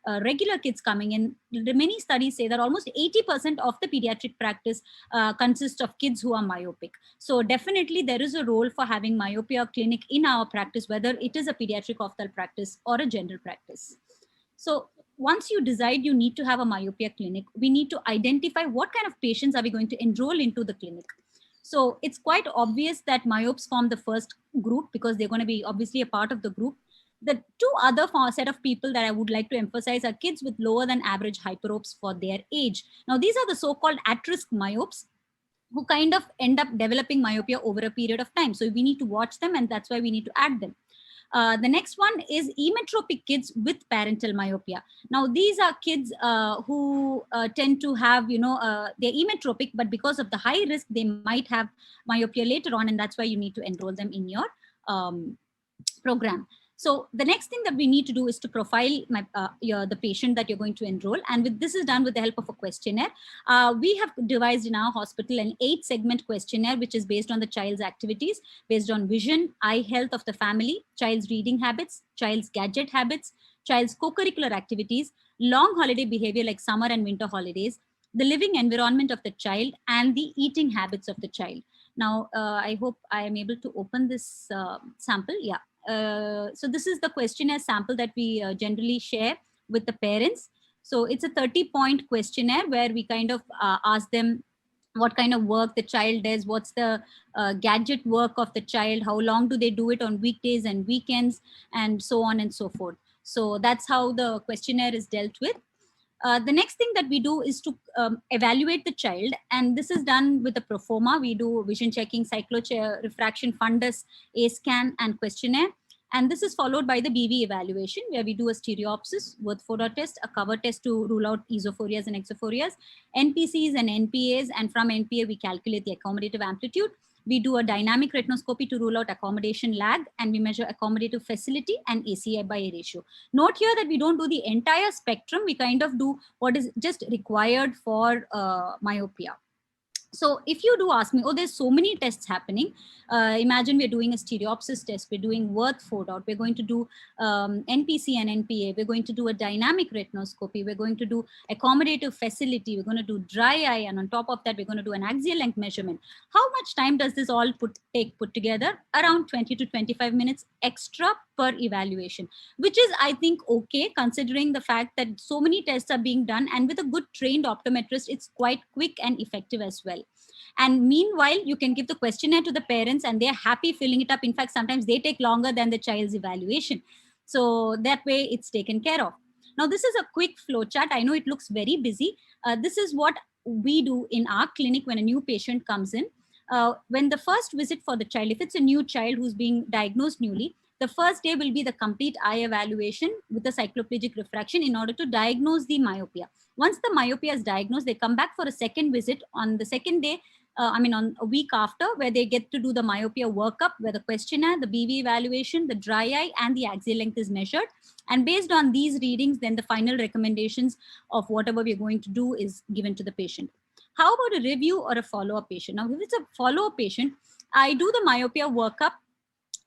regular kids coming in, many studies say that almost 80% of the pediatric practice consists of kids who are myopic. So definitely there is a role for having myopia clinic in our practice, whether it is a pediatric ophthalmic practice or a general practice. So once you decide you need to have a myopia clinic, we need to identify what kind of patients are we going to enroll into the clinic. So it's quite obvious that myopes form the first group because they're going to be obviously a part of the group. The two other set of people that I would like to emphasize are kids with lower than average hyperopes for their age. Now, these are the so-called at-risk myopes who kind of end up developing myopia over a period of time. So we need to watch them, and that's why we need to add them. The next one is emetropic kids with parental myopia. Now, these are kids who tend to have, they're emetropic, but because of the high risk, they might have myopia later on, and that's why you need to enroll them in your program. So the next thing that we need to do is to profile the patient that you're going to enroll. And this is done with the help of a questionnaire. We have devised in our hospital an 8-segment questionnaire, which is based on the child's activities, based on vision, eye health of the family, child's reading habits, child's gadget habits, child's co-curricular activities, long holiday behavior like summer and winter holidays, the living environment of the child, and the eating habits of the child. Now, I hope I am able to open this sample. Yeah. So this is the questionnaire sample that we generally share with the parents. So it's a 30-point questionnaire where we kind of ask them what kind of work the child does, what's the gadget work of the child, how long do they do it on weekdays and weekends, and so on and so forth. So that's how the questionnaire is dealt with. The next thing that we do is to evaluate the child, and this is done with the proforma. We do vision checking, cyclorefraction, fundus, A-scan, and questionnaire. And this is followed by the BV evaluation, where we do a stereopsis, Wirth-Fodor test, a cover test to rule out esophorias and exophorias, NPCs and NPAs, and from NPA we calculate the accommodative amplitude. We do a dynamic retinoscopy to rule out accommodation lag, and we measure accommodative facility and ACI by A ratio. Note here that we don't do the entire spectrum. We kind of do what is just required for myopia. So if you do ask me, oh, there's so many tests happening. Imagine we're doing a stereopsis test. We're doing Wirth-Fodor. We're going to do NPC and NPA. We're going to do a dynamic retinoscopy. We're going to do accommodative facility. We're going to do dry eye. And on top of that, we're going to do an axial length measurement. How much time does this all take put together? Around 20 to 25 minutes extra per evaluation, which is, I think, okay, considering the fact that so many tests are being done. And with a good trained optometrist, it's quite quick and effective as well. And meanwhile, you can give the questionnaire to the parents and they're happy filling it up. In fact, sometimes they take longer than the child's evaluation. So that way it's taken care of. Now, this is a quick flow chart. I know it looks very busy. This is what we do in our clinic when a new patient comes in. When the first visit for the child, if it's a new child who's being diagnosed newly, the first day will be the complete eye evaluation with the cycloplegic refraction in order to diagnose the myopia. Once the myopia is diagnosed, they come back for a second visit on the second day, on a week after, where they get to do the myopia workup, where the questionnaire, the BV evaluation, the dry eye, and the axial length is measured. And based on these readings, then the final recommendations of whatever we're going to do is given to the patient. How about a review or a follow-up patient? Now, if it's a follow-up patient, I do the myopia workup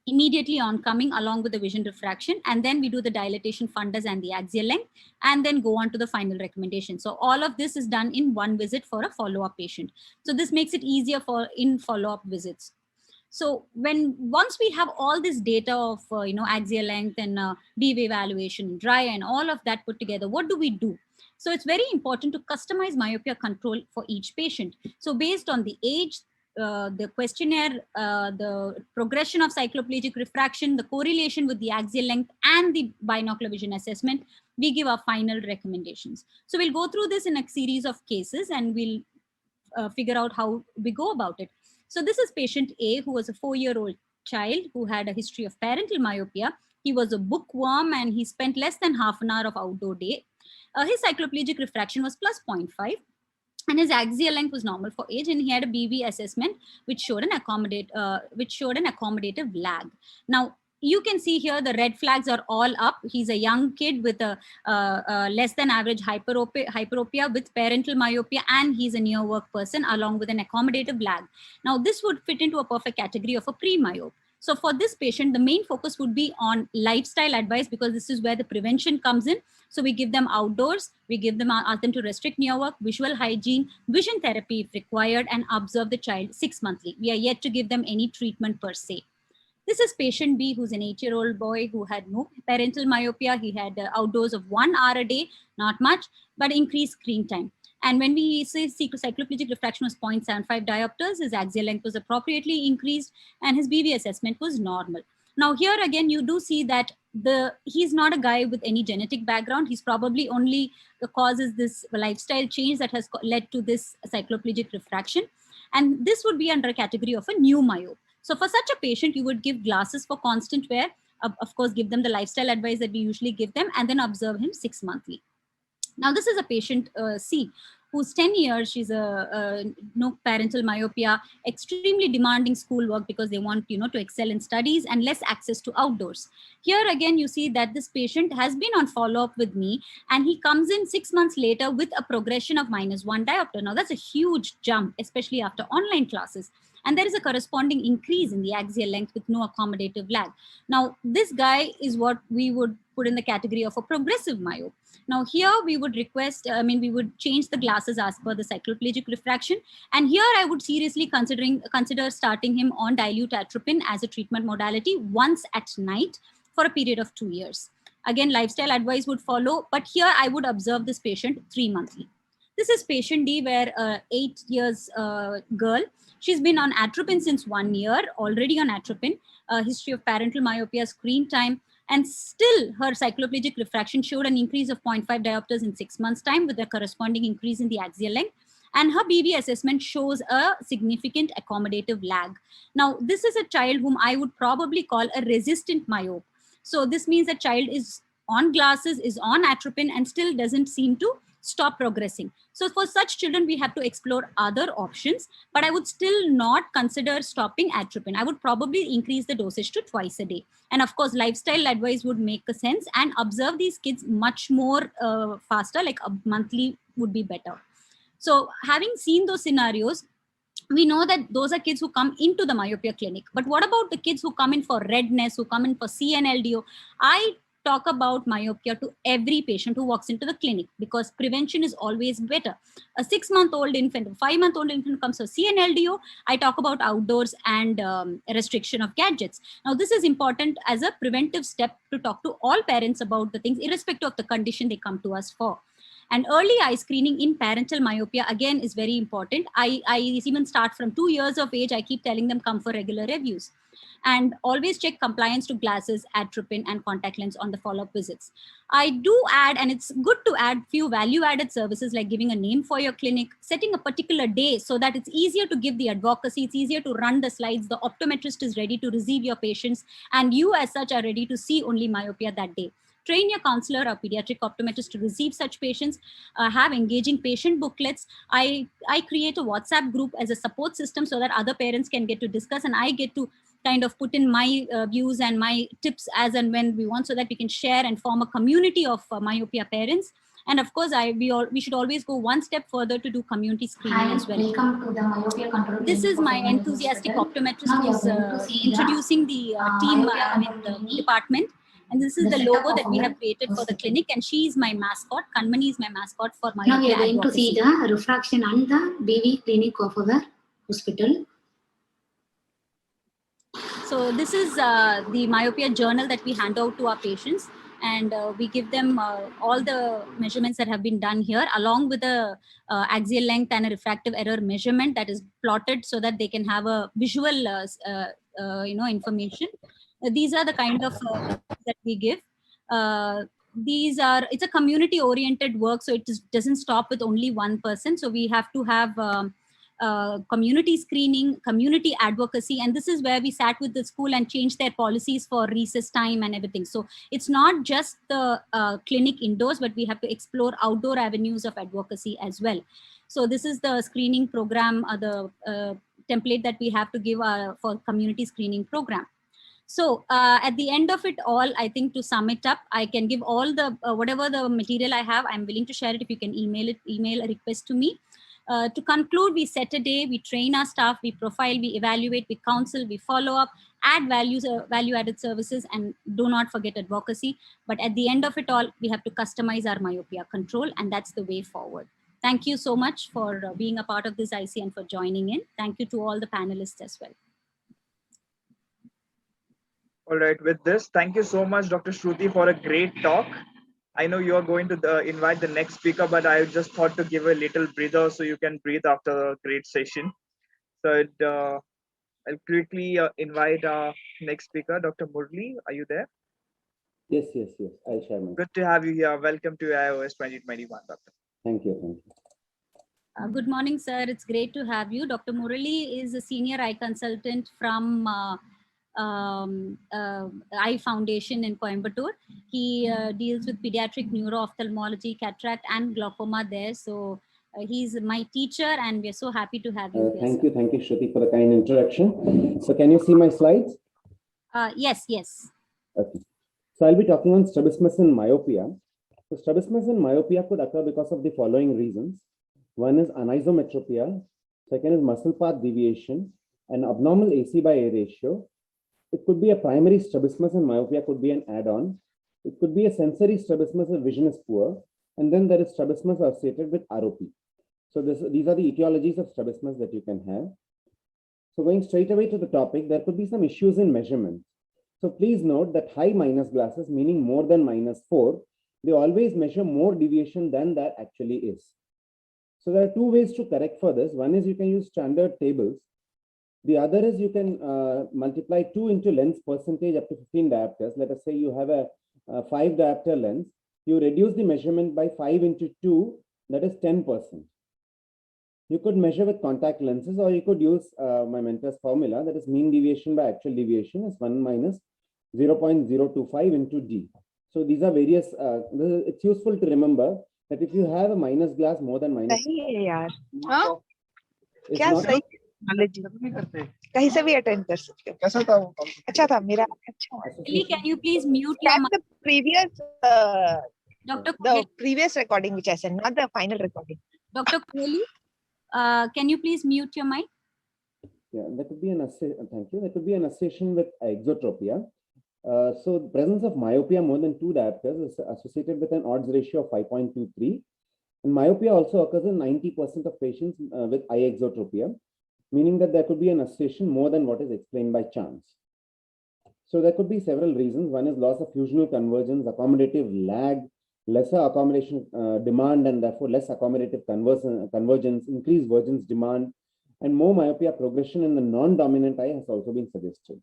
immediately on coming along with the vision refraction, and then we do the dilatation fundus and the axial length, and then go on to the final recommendation. So all of this is done in one visit for a follow-up patient. So this makes it easier for in follow-up visits. So once we have all this data of axial length and BV evaluation, dry and all of that put together, what do we do? So it's very important to customize myopia control for each patient. So based on the age, the questionnaire, the progression of cycloplegic refraction, the correlation with the axial length, and the binocular vision assessment, we give our final recommendations. So we'll go through this in a series of cases and we'll figure out how we go about it. So this is patient A, who was a 4-year-old child who had a history of parental myopia. He was a bookworm and he spent less than half an hour of outdoor day. His cycloplegic refraction was plus 0.5. and his axial length was normal for age, and he had a BV assessment which showed an accommodative lag. Now you can see here the red flags are all up. He's a young kid with a less than average hyperopia with parental myopia, and he's a near work person along with an accommodative lag. Now this would fit into a perfect category of a pre-myope. So for this patient, the main focus would be on lifestyle advice, because this is where the prevention comes in. So we give them outdoors, we give them, ask them to restrict near work, visual hygiene, vision therapy if required, and observe the child 6 monthly. We are yet to give them any treatment per se. This is patient B, who's an 8-year-old boy who had no parental myopia. He had outdoors of 1 hour a day, not much, but increased screen time. And when we say cycloplegic refraction was 0.75 diopters, his axial length was appropriately increased, and his BV assessment was normal. Now here again, you do see that he's not a guy with any genetic background. He's probably only the cause is this lifestyle change that has led to this cycloplegic refraction. And this would be under a category of a new myope. So for such a patient, you would give glasses for constant wear, of course, give them the lifestyle advice that we usually give them, and then observe him 6 monthly. Now, this is a patient C, who's 10 years. She's no parental myopia, extremely demanding schoolwork because they want, to excel in studies, and less access to outdoors. Here again, you see that this patient has been on follow-up with me, and he comes in 6 months later with a progression of -1 diopter. Now, that's a huge jump, especially after online classes. And there is a corresponding increase in the axial length with no accommodative lag. Now, this guy is what we would put in the category of a progressive myope. Now, here we would request, we would change the glasses as per the cycloplegic refraction. And here I would seriously consider starting him on dilute atropine as a treatment modality once at night for a period of 2 years. Again, lifestyle advice would follow, but here I would observe this patient 3 monthly. This is patient D, where 8 years girl. She's been on atropine since 1 year, already on atropine, history of parental myopia, screen time, and still her cycloplegic refraction showed an increase of 0.5 diopters in 6 months' time with a corresponding increase in the axial length. And her BV assessment shows a significant accommodative lag. Now, this is a child whom I would probably call a resistant myope. So this means a child is on glasses, is on atropine, and still doesn't seem to stop progressing. So for such children, we have to explore other options, but I would still not consider stopping atropine. I would probably increase the dosage to twice a day. And of course, lifestyle advice would make a sense, and observe these kids much more faster, like a monthly would be better. So having seen those scenarios, we know that those are kids who come into the myopia clinic. But what about the kids who come in for redness, who come in for CNLDO? I talk about myopia to every patient who walks into the clinic, because prevention is always better. A 6-month-old infant, a 5-month-old infant comes for CNLDO, I talk about outdoors and restriction of gadgets. Now, this is important as a preventive step to talk to all parents about the things, irrespective of the condition they come to us for. And early eye screening in parental myopia, again, is very important. I even start from 2 years of age. I keep telling them come for regular reviews. And always check compliance to glasses, atropine, and contact lens on the follow-up visits. I do add, and it's good to add few value-added services like giving a name for your clinic, setting a particular day so that it's easier to give the advocacy, it's easier to run the slides, the optometrist is ready to receive your patients, and you as such are ready to see only myopia that day. Train your counselor or pediatric optometrist to receive such patients, have engaging patient booklets. I create a WhatsApp group as a support system so that other parents can get to discuss, and I get to kind of put in my views and my tips as and when we want, so that we can share and form a community of myopia parents. And of course, we should always go one step further to do community screening as well. Welcome to the Myopia Control. This is my enthusiastic optometrist who's introducing the team, the department. And this is the logo that we have created for the clinic, and she is my mascot. Kanmani is my mascot for myopia. Now we are going to see the refraction and the BV clinic of our hospital. So this is the myopia journal that we hand out to our patients, and we give them all the measurements that have been done here, along with the axial length and a refractive error measurement that is plotted so that they can have a visual information. These are the kind of that we give. It's a community oriented work, so it doesn't stop with only one person. So we have to have community screening, community advocacy, and this is where we sat with the school and changed their policies for recess time and everything. So it's not just the clinic indoors, but we have to explore outdoor avenues of advocacy as well. So this is the screening program, the template that we have to give for community screening program. So at the end of it all, I think to sum it up, I can give all the whatever the material I have. I'm willing to share it. If you can email a request to me. To conclude, we set a day, we train our staff, we profile, we evaluate, we counsel, we follow up, add value-added services, and do not forget advocacy. But at the end of it all, we have to customize our myopia control, and that's the way forward. Thank you so much for being a part of this IC and for joining in. Thank you to all the panelists as well. All right, with this, thank you so much, Dr. Shruti, for a great talk. I know you are going to invite the next speaker, but I just thought to give a little breather so you can breathe after a great session. So I'll quickly invite our next speaker, Dr. Murli. Are you there? Yes. I'll share my. Good to have you here. Welcome to IOS 2021, Doctor. Thank you. Good morning, sir. It's great to have you. Dr. Murali is a senior eye consultant from Eye Foundation in Coimbatore. He deals with pediatric neuro-ophthalmology, cataract, and glaucoma there. So he's my teacher, and we're so happy to have you here. Thank you, Shruti, for the kind introduction. So can you see my slides? Yes. Okay. So I'll be talking on strabismus and myopia. So strabismus and myopia could occur because of the following reasons. One is anisometropia. Second is muscle path deviation, an abnormal AC by A ratio. It could be a primary strabismus and myopia could be an add-on. It could be a sensory strabismus if vision is poor. And then there is strabismus associated with ROP. So these are the etiologies of strabismus that you can have. So going straight away to the topic, there could be some issues in measurement. So please note that high minus glasses, meaning more than -4, they always measure more deviation than that actually is. So there are two ways to correct for this. One is you can use standard tables. The other is you can multiply 2 into lens percentage up to 15 diopters. Let us say you have a 5 diopter lens. You reduce the measurement by 5 into 2, that is 10%. You could measure with contact lenses, or you could use my mentor's formula, that is mean deviation by actual deviation is 1 minus 0.025 into D. So these are various, it's useful to remember that if you have a minus glass more than minus, कहीं से भी attend कर सकते हो. कैसा था वो? अच्छा था मेरा. Really, can you please mute your mic? The previous Dr. the previous recording which I sent, not the final recording. Dr. Kohli, can you please mute your mic? Yeah, that could be an thank you. That could be an association with exotropia. So the presence of myopia more than 2 diopters is associated with an odds ratio of 5.23. And myopia also occurs in 90% of patients with eye exotropia, meaning that there could be an association more than what is explained by chance. So there could be several reasons. One is loss of fusional convergence, accommodative lag, lesser accommodation demand, and therefore less accommodative convergence, increased vergence demand, and more myopia progression in the non-dominant eye has also been suggested.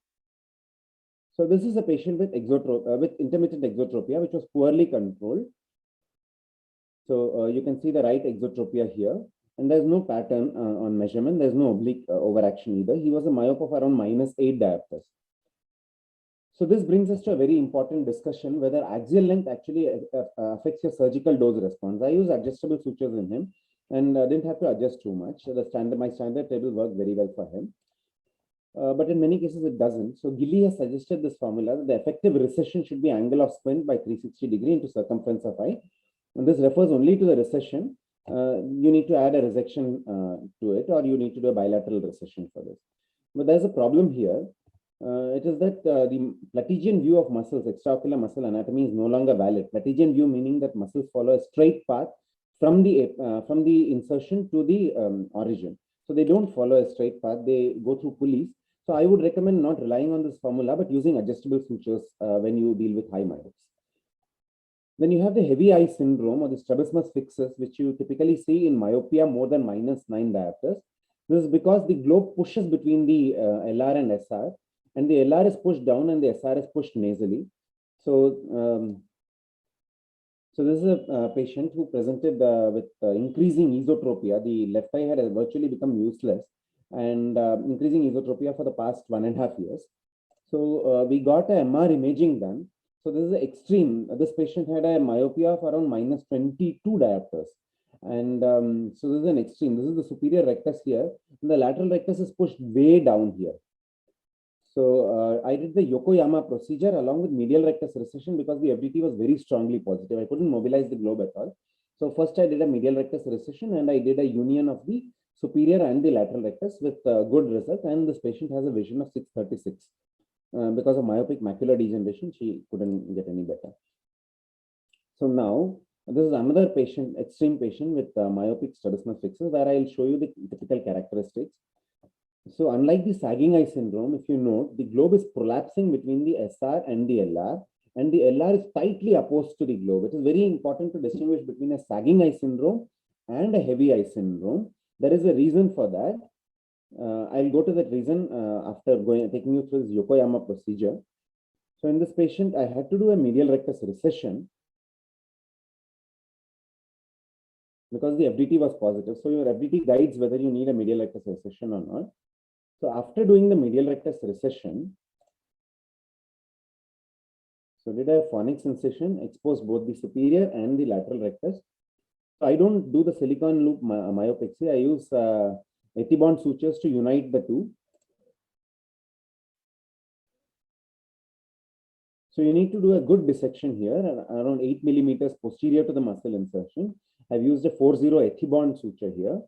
So this is a patient with intermittent exotropia, which was poorly controlled. So you can see the right exotropia here, and there's no pattern on measurement. There's no oblique overaction either. He was a myope of around -8 diopters. So this brings us to a very important discussion whether axial length actually affects your surgical dose response. I use adjustable sutures in him and didn't have to adjust too much. So my standard table worked very well for him. But in many cases it doesn't. So Gilly has suggested this formula that the effective recession should be angle of squint by 360 degree into circumference of eye. And this refers only to the recession. You need to add a resection to it, or you need to do a bilateral recession for this. But there's a problem here. It is that the Plategian view of muscles, extraocular muscle anatomy, is no longer valid. Plategian view meaning that muscles follow a straight path from the insertion to the origin. So they don't follow a straight path, they go through pulleys. So I would recommend not relying on this formula, but using adjustable sutures when you deal with high myopes. Then you have the heavy eye syndrome or the strabismus fixus, which you typically see in myopia more than -9 diopters. This is because the globe pushes between the LR and SR, and the LR is pushed down and the SR is pushed nasally. So So this is a patient who presented with increasing esotropia. The left eye had virtually become useless and increasing esotropia for the past 1.5 years. So we got a MR imaging done. So this is extreme. This patient had a myopia of around -22 diopters. And so this is an extreme. This is the superior rectus here. And the lateral rectus is pushed way down here. So I did the Yokoyama procedure along with medial rectus recession because the FDT was very strongly positive. I couldn't mobilize the globe at all. So first I did a medial rectus recession and I did a union of the superior and the lateral rectus with good result. And this patient has a vision of 636. Because of myopic macular degeneration, she couldn't get any better. So now this is another patient, extreme patient with myopic strabismus fixus, where I'll show you the typical characteristics. So unlike the sagging eye syndrome, if you note, the globe is prolapsing between the SR and the LR, and the LR is tightly opposed to the globe. It is very important to distinguish between a sagging eye syndrome and a heavy eye syndrome. There is a reason for that. I'll go to that reason after taking you through this Yokoyama procedure. So in this patient, I had to do a medial rectus recession because the FDT was positive. So your FDT guides whether you need a medial rectus recession or not. So after doing the medial rectus recession, so did a Fornix incision, expose both the superior and the lateral rectus. So I don't do the silicon loop myopexy. I use Ethibond sutures to unite the two. So you need to do a good dissection here, around 8 millimeters posterior to the muscle insertion. I've used a 4-0 Ethibond suture here.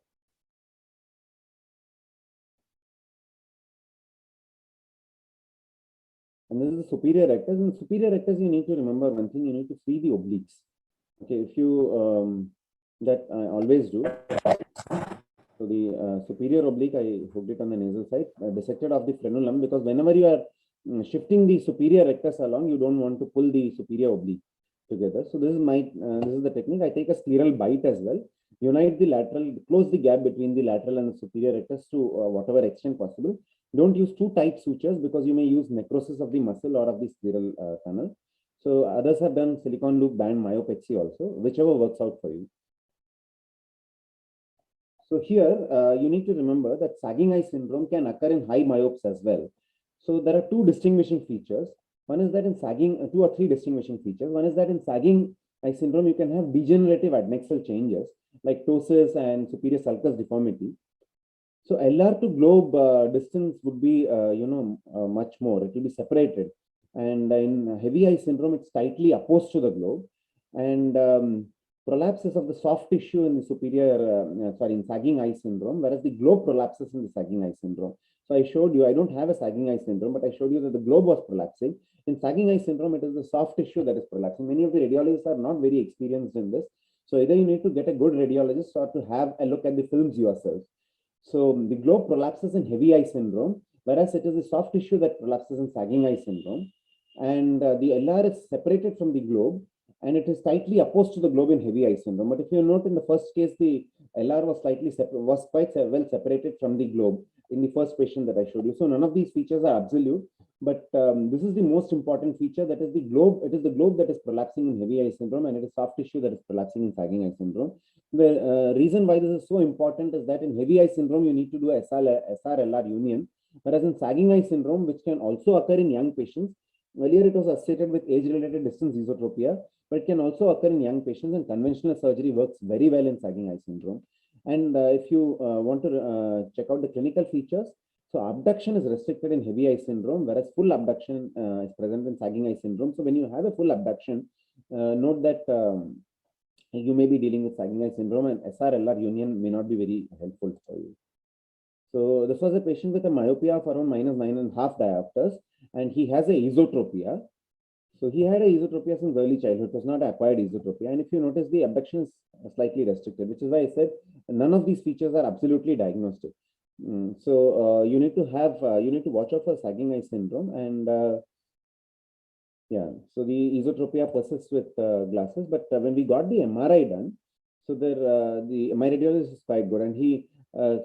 And this is the superior rectus. In the superior rectus, you need to remember one thing, you need to free the obliques. Okay, if you, that I always do. So the superior oblique, I hooked it on the nasal side, dissected off the frenulum, because whenever you are shifting the superior rectus along, you don't want to pull the superior oblique together. So this is this is the technique. I take a scleral bite as well, unite the lateral, close the gap between the lateral and the superior rectus to whatever extent possible. Don't use too tight sutures because you may use necrosis of the muscle or of the scleral tunnel. So others have done silicon loop band myopexy also, whichever works out for you. So here, you need to remember that sagging eye syndrome can occur in high myopes as well. So there are two distinguishing features. One is that in sagging, 2 or 3 distinguishing features. One is that in sagging eye syndrome, you can have degenerative adnexal changes like ptosis and superior sulcus deformity. So LR to globe distance would be, much more. It will be separated. And in heavy eye syndrome, it's tightly opposed to the globe. And prolapses of the soft tissue in the superior, in sagging eye syndrome, whereas the globe prolapses in the sagging eye syndrome. So I showed you, I don't have a sagging eye syndrome, but I showed you that the globe was prolapsing. In sagging eye syndrome, it is the soft tissue that is prolapsing. Many of the radiologists are not very experienced in this. So either you need to get a good radiologist or to have a look at the films yourself. So the globe prolapses in heavy eye syndrome, whereas it is the soft tissue that prolapses in sagging eye syndrome. And the LR is separated from the globe, and it is tightly opposed to the globe in heavy eye syndrome. But if you note in the first case, the LR was quite well separated from the globe in the first patient that I showed you. So none of these features are absolute, but this is the most important feature, that is the globe. It is the globe that is prolapsing in heavy eye syndrome, and it is soft tissue that is prolapsing in sagging eye syndrome. The reason why this is so important is that in heavy eye syndrome, you need to do SR-LR union, whereas in sagging eye syndrome, which can also occur in young patients, earlier it was associated with age-related distance esotropia, but it can also occur in young patients, and conventional surgery works very well in sagging eye syndrome. And if you want to check out the clinical features, so abduction is restricted in heavy eye syndrome, whereas full abduction is present in sagging eye syndrome. So when you have a full abduction, note that you may be dealing with sagging eye syndrome, and SR-LR union may not be very helpful for you. So this was a patient with a myopia of around -9.5 diopters, and he has a esotropia. So he had a esotropia since early childhood. It was not acquired esotropia. And if you notice, the abduction is slightly restricted, which is why I said none of these features are absolutely diagnostic. So you need to watch out for sagging eye syndrome. And so the esotropia persists with glasses. But when we got the MRI done, so my radiologist is quite good, and he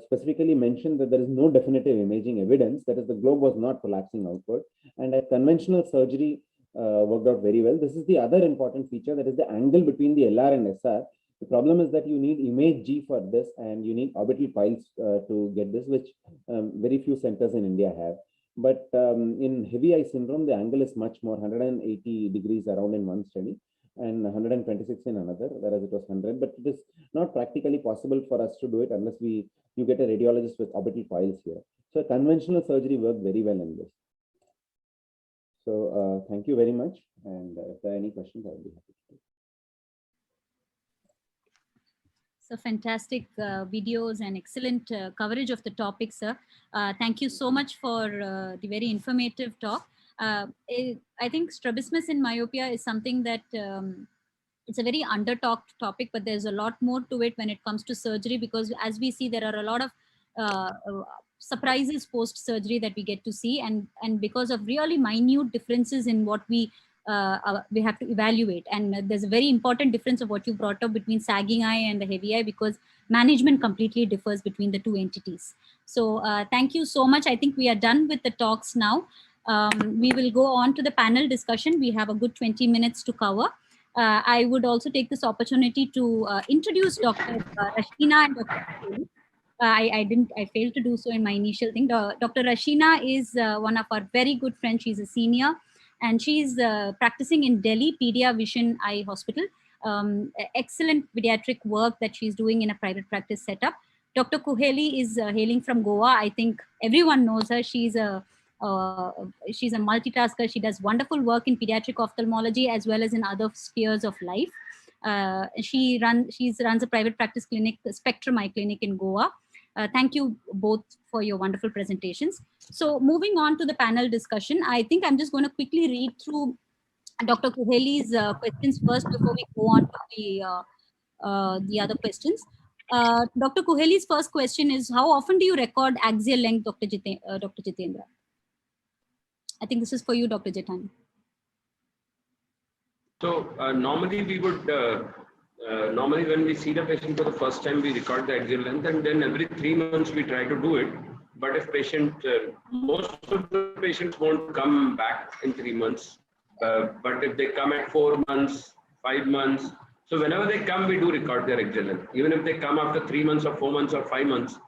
specifically mentioned that there is no definitive imaging evidence, that is, the globe was not collapsing outward. And at conventional surgery, worked out very well. This is the other important feature, that is the angle between the LR and SR. The problem is that you need image G for this, and you need orbital piles to get this, which very few centers in India have. But in heavy eye syndrome, the angle is much more, 180 degrees around in one study and 126 in another, whereas it was 100. But it is not practically possible for us to do it unless you get a radiologist with orbital piles here. So conventional surgery worked very well in this. So thank you very much. And if there are any questions, I will be happy to take. So fantastic videos and excellent coverage of the topic, sir. Thank you so much for the very informative talk. I think strabismus in myopia is something that it's a very under-talked topic, but there's a lot more to it when it comes to surgery, because as we see, there are a lot of surprises post-surgery that we get to see, and because of really minute differences in what we have to evaluate. And there's a very important difference of what you brought up between sagging eye and the heavy eye, because management completely differs between the two entities. So thank you so much. I think we are done with the talks now. We will go on to the panel discussion. We have a good 20 minutes to cover. I would also take this opportunity to introduce Dr. Rashina and Dr. Koheli. I failed to do so in my initial thing. Dr. Rashina is one of our very good friends. She's a senior, and she's practicing in Delhi Pedia Vision Eye Hospital. Excellent pediatric work that she's doing in a private practice setup. Dr. Koheli is hailing from Goa. I think everyone knows her. She's a multitasker. She does wonderful work in pediatric ophthalmology as well as in other spheres of life. She runs a private practice clinic, Spectrum Eye Clinic in Goa. Thank you both for your wonderful presentations. So moving on to the panel discussion, I think I'm just going to quickly read through Dr. Koheli's questions first before we go on to the other questions. Dr. Koheli's first question is, how often do you record axial length, Dr. Jitendra? I think this is for you, Dr. Jethani. So normally we would, normally when we see the patient for the first time, we record the axial length, and then every 3 months we try to do it. But if patient, most of the patients won't come back in 3 months. But if they come at 4 months, 5 months, so whenever they come, we do record their axial length. Even if they come after 3 months or 4 months or 5 months,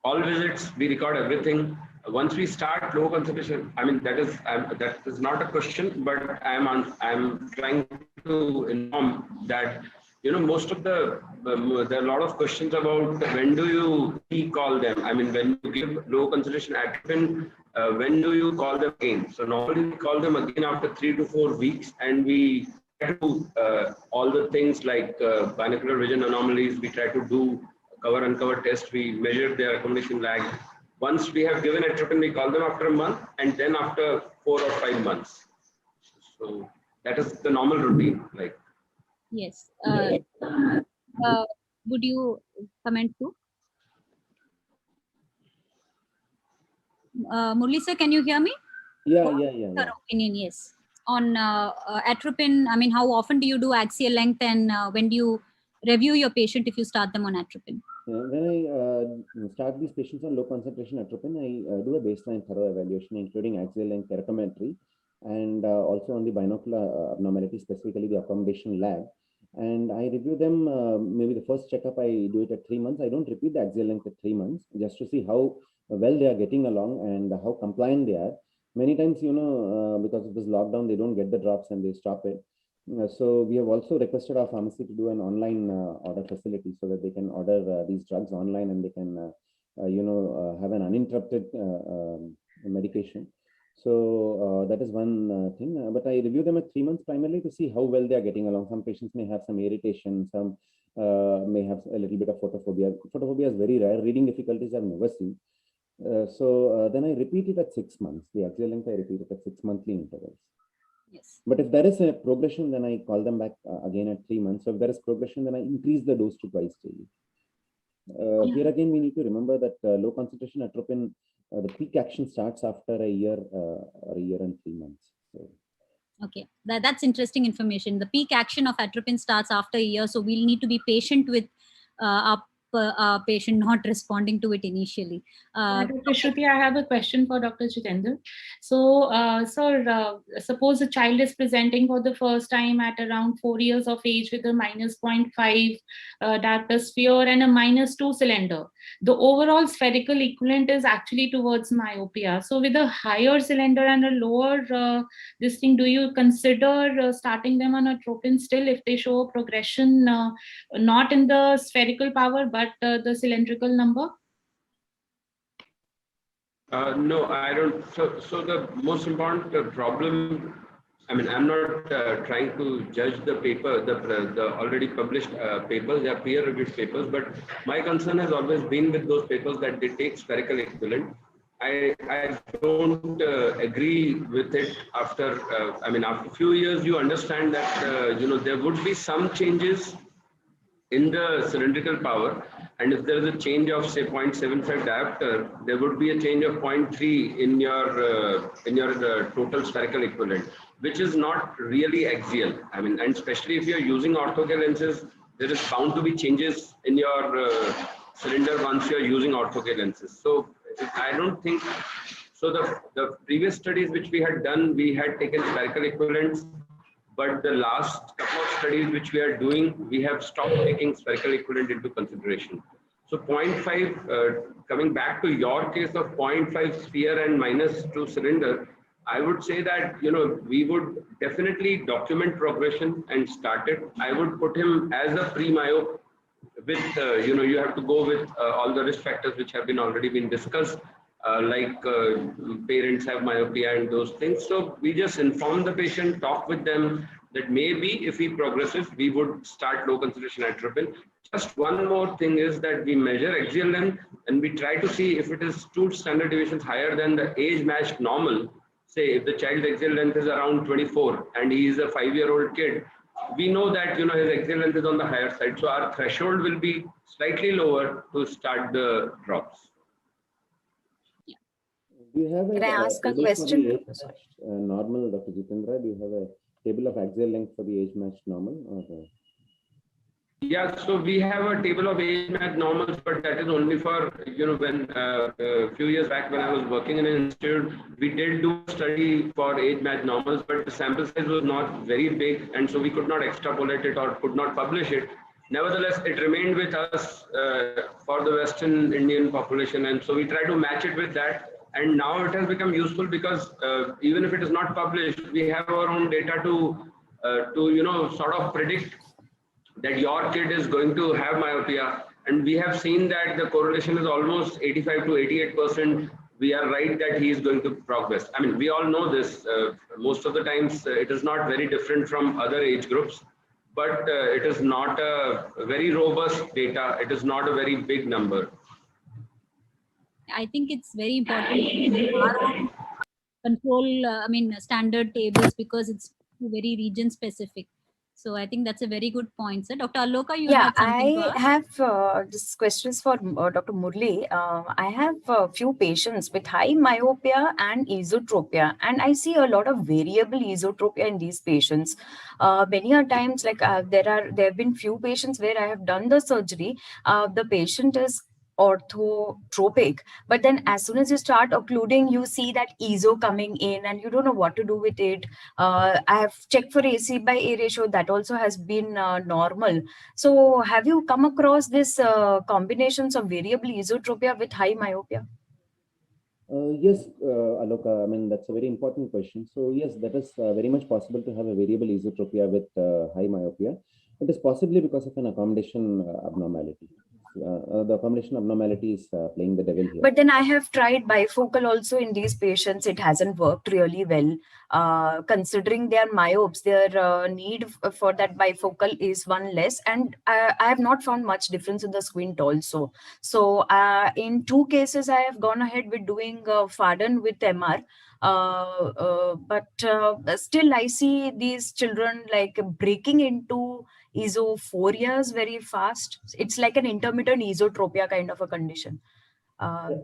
all visits, we record everything. Once we start low concentration, I mean, that is not a question, but I'm trying to inform that, you know, most of there are a lot of questions about when do you recall them? I mean, when you give low concentration atropine, when do you call them again? So normally we call them again after 3 to 4 weeks, and we try to do all the things like binocular vision anomalies. We try to do cover uncover test. We measure their accommodation lag. Once we have given atropine, we call them after a month, and then after 4 or 5 months. So that is the normal routine. Like. Yes. Would you comment too? Murli sir, can you hear me? Yeah. Your opinion, yes. On atropine, I mean, how often do you do axial length, and when do you review your patient if you start them on atropine? When I start these patients on low concentration atropine, I do a baseline thorough evaluation, including axial length keratometry, and also on the binocular abnormality, specifically the accommodation lag. And I review them, maybe the first checkup, I do it at 3 months. I don't repeat the axial length at 3 months, just to see how well they are getting along and how compliant they are. Many times, you know, because of this lockdown, they don't get the drops and they stop it. So we have also requested our pharmacy to do an online order facility so that they can order these drugs online, and they can, have an uninterrupted medication. So that is one thing. But I review them at 3 months primarily to see how well they are getting along. Some patients may have some irritation, some may have a little bit of photophobia. Photophobia is very rare. Reading difficulties I've never seen. So then I repeat it at 6 months. The axial length I repeat it at 6 monthly intervals. Yes. But if there is a progression, then I call them back again at 3 months. So if there is progression, then I increase the dose to twice daily. Here again, we need to remember that low concentration atropine, the peak action starts after a year or a year and 3 months. So. Okay, that's interesting information. The peak action of atropine starts after a year, so we'll need to be patient with our patient not responding to it initially. Dr. Shruti, I have a question for Dr. Jitendra. So, sir, suppose a child is presenting for the first time at around 4 years of age with a -0.5 diopter sphere and a -2 cylinder. The overall spherical equivalent is actually towards myopia. So, with a higher cylinder and a lower this thing, do you consider starting them on atropine still if they show a progression not in the spherical power but the cylindrical number? No, I don't. So the most important problem, I mean, I'm not trying to judge the paper, the already published papers, they are peer-reviewed papers, but my concern has always been with those papers that they take spherical equivalent. I don't agree with it after, after a few years, you understand that, there would be some changes in the cylindrical power, and if there is a change of say 0.75 diopter, there would be a change of 0.3 in your total spherical equivalent, which is not really axial. I mean, and especially if you're using orthogonal lenses, there is bound to be changes in your cylinder once you're using orthogonal lenses. So I don't think so. The previous studies which we had done, we had taken spherical equivalents. But the last couple of studies which we are doing, we have stopped taking spherical equivalent into consideration. So 0.5, coming back to your case of 0.5 sphere and -2 cylinder, I would say that, we would definitely document progression and start it. I would put him as a pre-myope with, you have to go with all the risk factors which have already been discussed. Parents have myopia and those things. So we just inform the patient, talk with them that maybe if he progresses, we would start low concentration atropine. Just one more thing is that we measure axial length and we try to see if it is 2 standard deviations higher than the age-matched normal. Say if the child's axial length is around 24 and he is a 5-year-old kid, we know that his axial length is on the higher side. So our threshold will be slightly lower to start the drops. Do you have Can I ask a question? Normal, Dr. Jitendra, do you have a table of axial length for the age-matched normal? Or Yeah, so we have a table of age-matched normals, but that is only for, when a few years back when I was working in an institute, we did do a study for age-matched normals, but the sample size was not very big, and so we could not extrapolate it or could not publish it. Nevertheless, it remained with us for the Western Indian population, and so we try to match it with that. And now it has become useful because even if it is not published, we have our own data to sort of predict that your kid is going to have myopia. And we have seen that the correlation is almost 85 to 88%. We are right that he is going to progress. I mean, we all know this. Most of the times it is not very different from other age groups, but it is not a very robust data. It is not a very big number. I think it's very important to control, standard tables because it's very region specific. So I think that's a very good point, sir. Dr. Aloka, you have something to ask? I have this questions for Dr. Murli. I have a few patients with high myopia and esotropia, and I see a lot of variable esotropia in these patients. Many a times, there have been few patients where I have done the surgery. The patient is orthotropic, but then as soon as you start occluding, you see that ESO coming in and you don't know what to do with it. I have checked for AC by A ratio, that also has been normal. So have you come across this combinations of variable esotropia with high myopia? Yes, Aloka, that's a very important question. So yes, that is very much possible to have a variable esotropia with high myopia. It is possibly because of an accommodation abnormality. The accommodation abnormality is playing the devil here. But then I have tried bifocal also in these patients. It hasn't worked really well. Considering they are myopes, their need for that bifocal is one less. And I have not found much difference in the squint also. So in 2 cases, I have gone ahead with doing Farden with MR. But still I see these children like breaking into esophoria very fast. It's like an intermittent esotropia kind of a condition.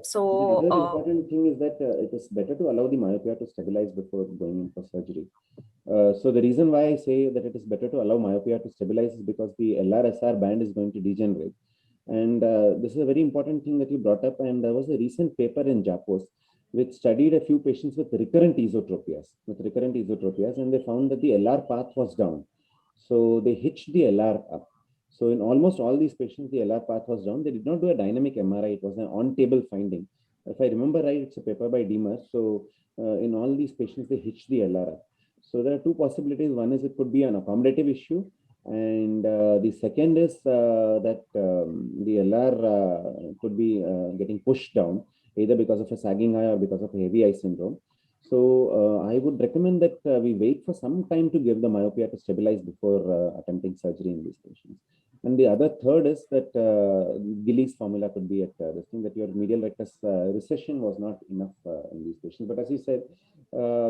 So the other important thing is that it is better to allow the myopia to stabilize before going in for surgery. So the reason why I say that it is better to allow myopia to stabilize is because the LR-SR band is going to degenerate. And this is a very important thing that you brought up. And there was a recent paper in JAPOS which studied a few patients with recurrent esotropias, and they found that the LR path was down. So they hitched the LR up. So in almost all these patients, the LR path was down. They did not do a dynamic MRI. It was an on-table finding. If I remember right, it's a paper by Deemer. So in all these patients, they hitched the LR up. So there are two possibilities. One is it could be an accommodative issue. And the second is that the LR could be getting pushed down, either because of a sagging eye or because of a heavy eye syndrome. So I would recommend that we wait for some time to give the myopia to stabilize before attempting surgery in these patients. And the other third is that Gillies formula could be at this thing, that your medial rectus recession was not enough in these patients. But as you said,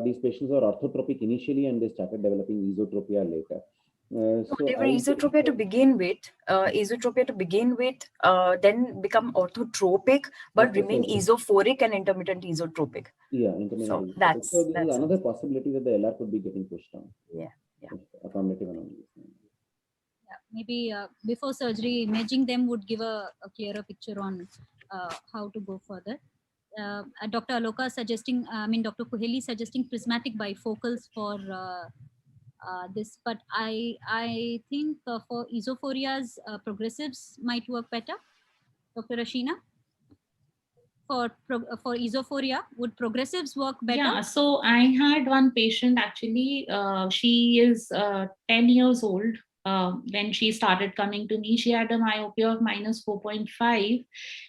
these patients were orthotropic initially and they started developing esotropia later. So they were esotropia to begin with, then become orthotropic, but remain esophoric and intermittent esotropic. Yeah, intermittent. So esotropic. that's So this is another possibility that the LR could be getting pushed down. Yeah. Accommodative anomalies. Yeah, maybe before surgery, imaging them would give a clearer picture on how to go further. Dr. Aloka suggesting, Dr. Kuheli suggesting prismatic bifocals for this, but I think for esophorias, progressives might work better. Dr. Rashina, for esophoria, would progressives work better? Yeah, so I had one patient actually, she is 10 years old. When she started coming to me, she had a myopia of -4.5.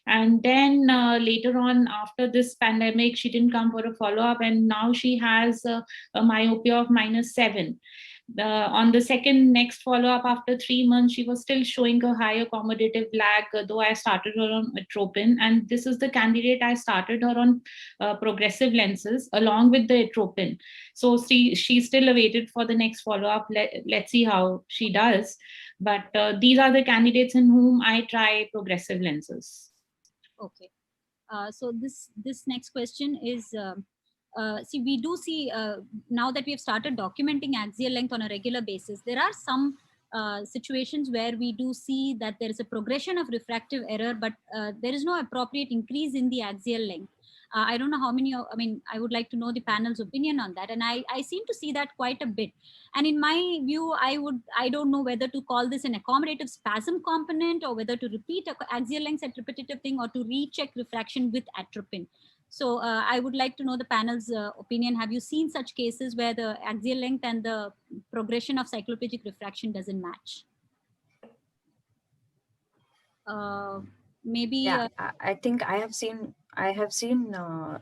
And then later on, after this pandemic, she didn't come for a follow-up. And now she has a myopia of -7. On the next follow-up after 3 months, she was still showing a high accommodative lag, though I started her on atropine. And this is the candidate I started her on progressive lenses along with the atropine. So she still awaited for the next follow-up. Let's see how she does. But these are the candidates in whom I try progressive lenses. Okay. So this next question is, see, we do see now that we have started documenting axial length on a regular basis, there are some situations where we do see that there is a progression of refractive error, but there is no appropriate increase in the axial length. I don't know how many, I would like to know the panel's opinion on that. And I seem to see that quite a bit. And in my view, I don't know whether to call this an accommodative spasm component or whether to repeat axial length at repetitive thing or to recheck refraction with atropine. So I would like to know the panel's opinion. Have you seen such cases where the axial length and the progression of cycloplegic refraction doesn't match? Maybe. Yeah, I think I have seen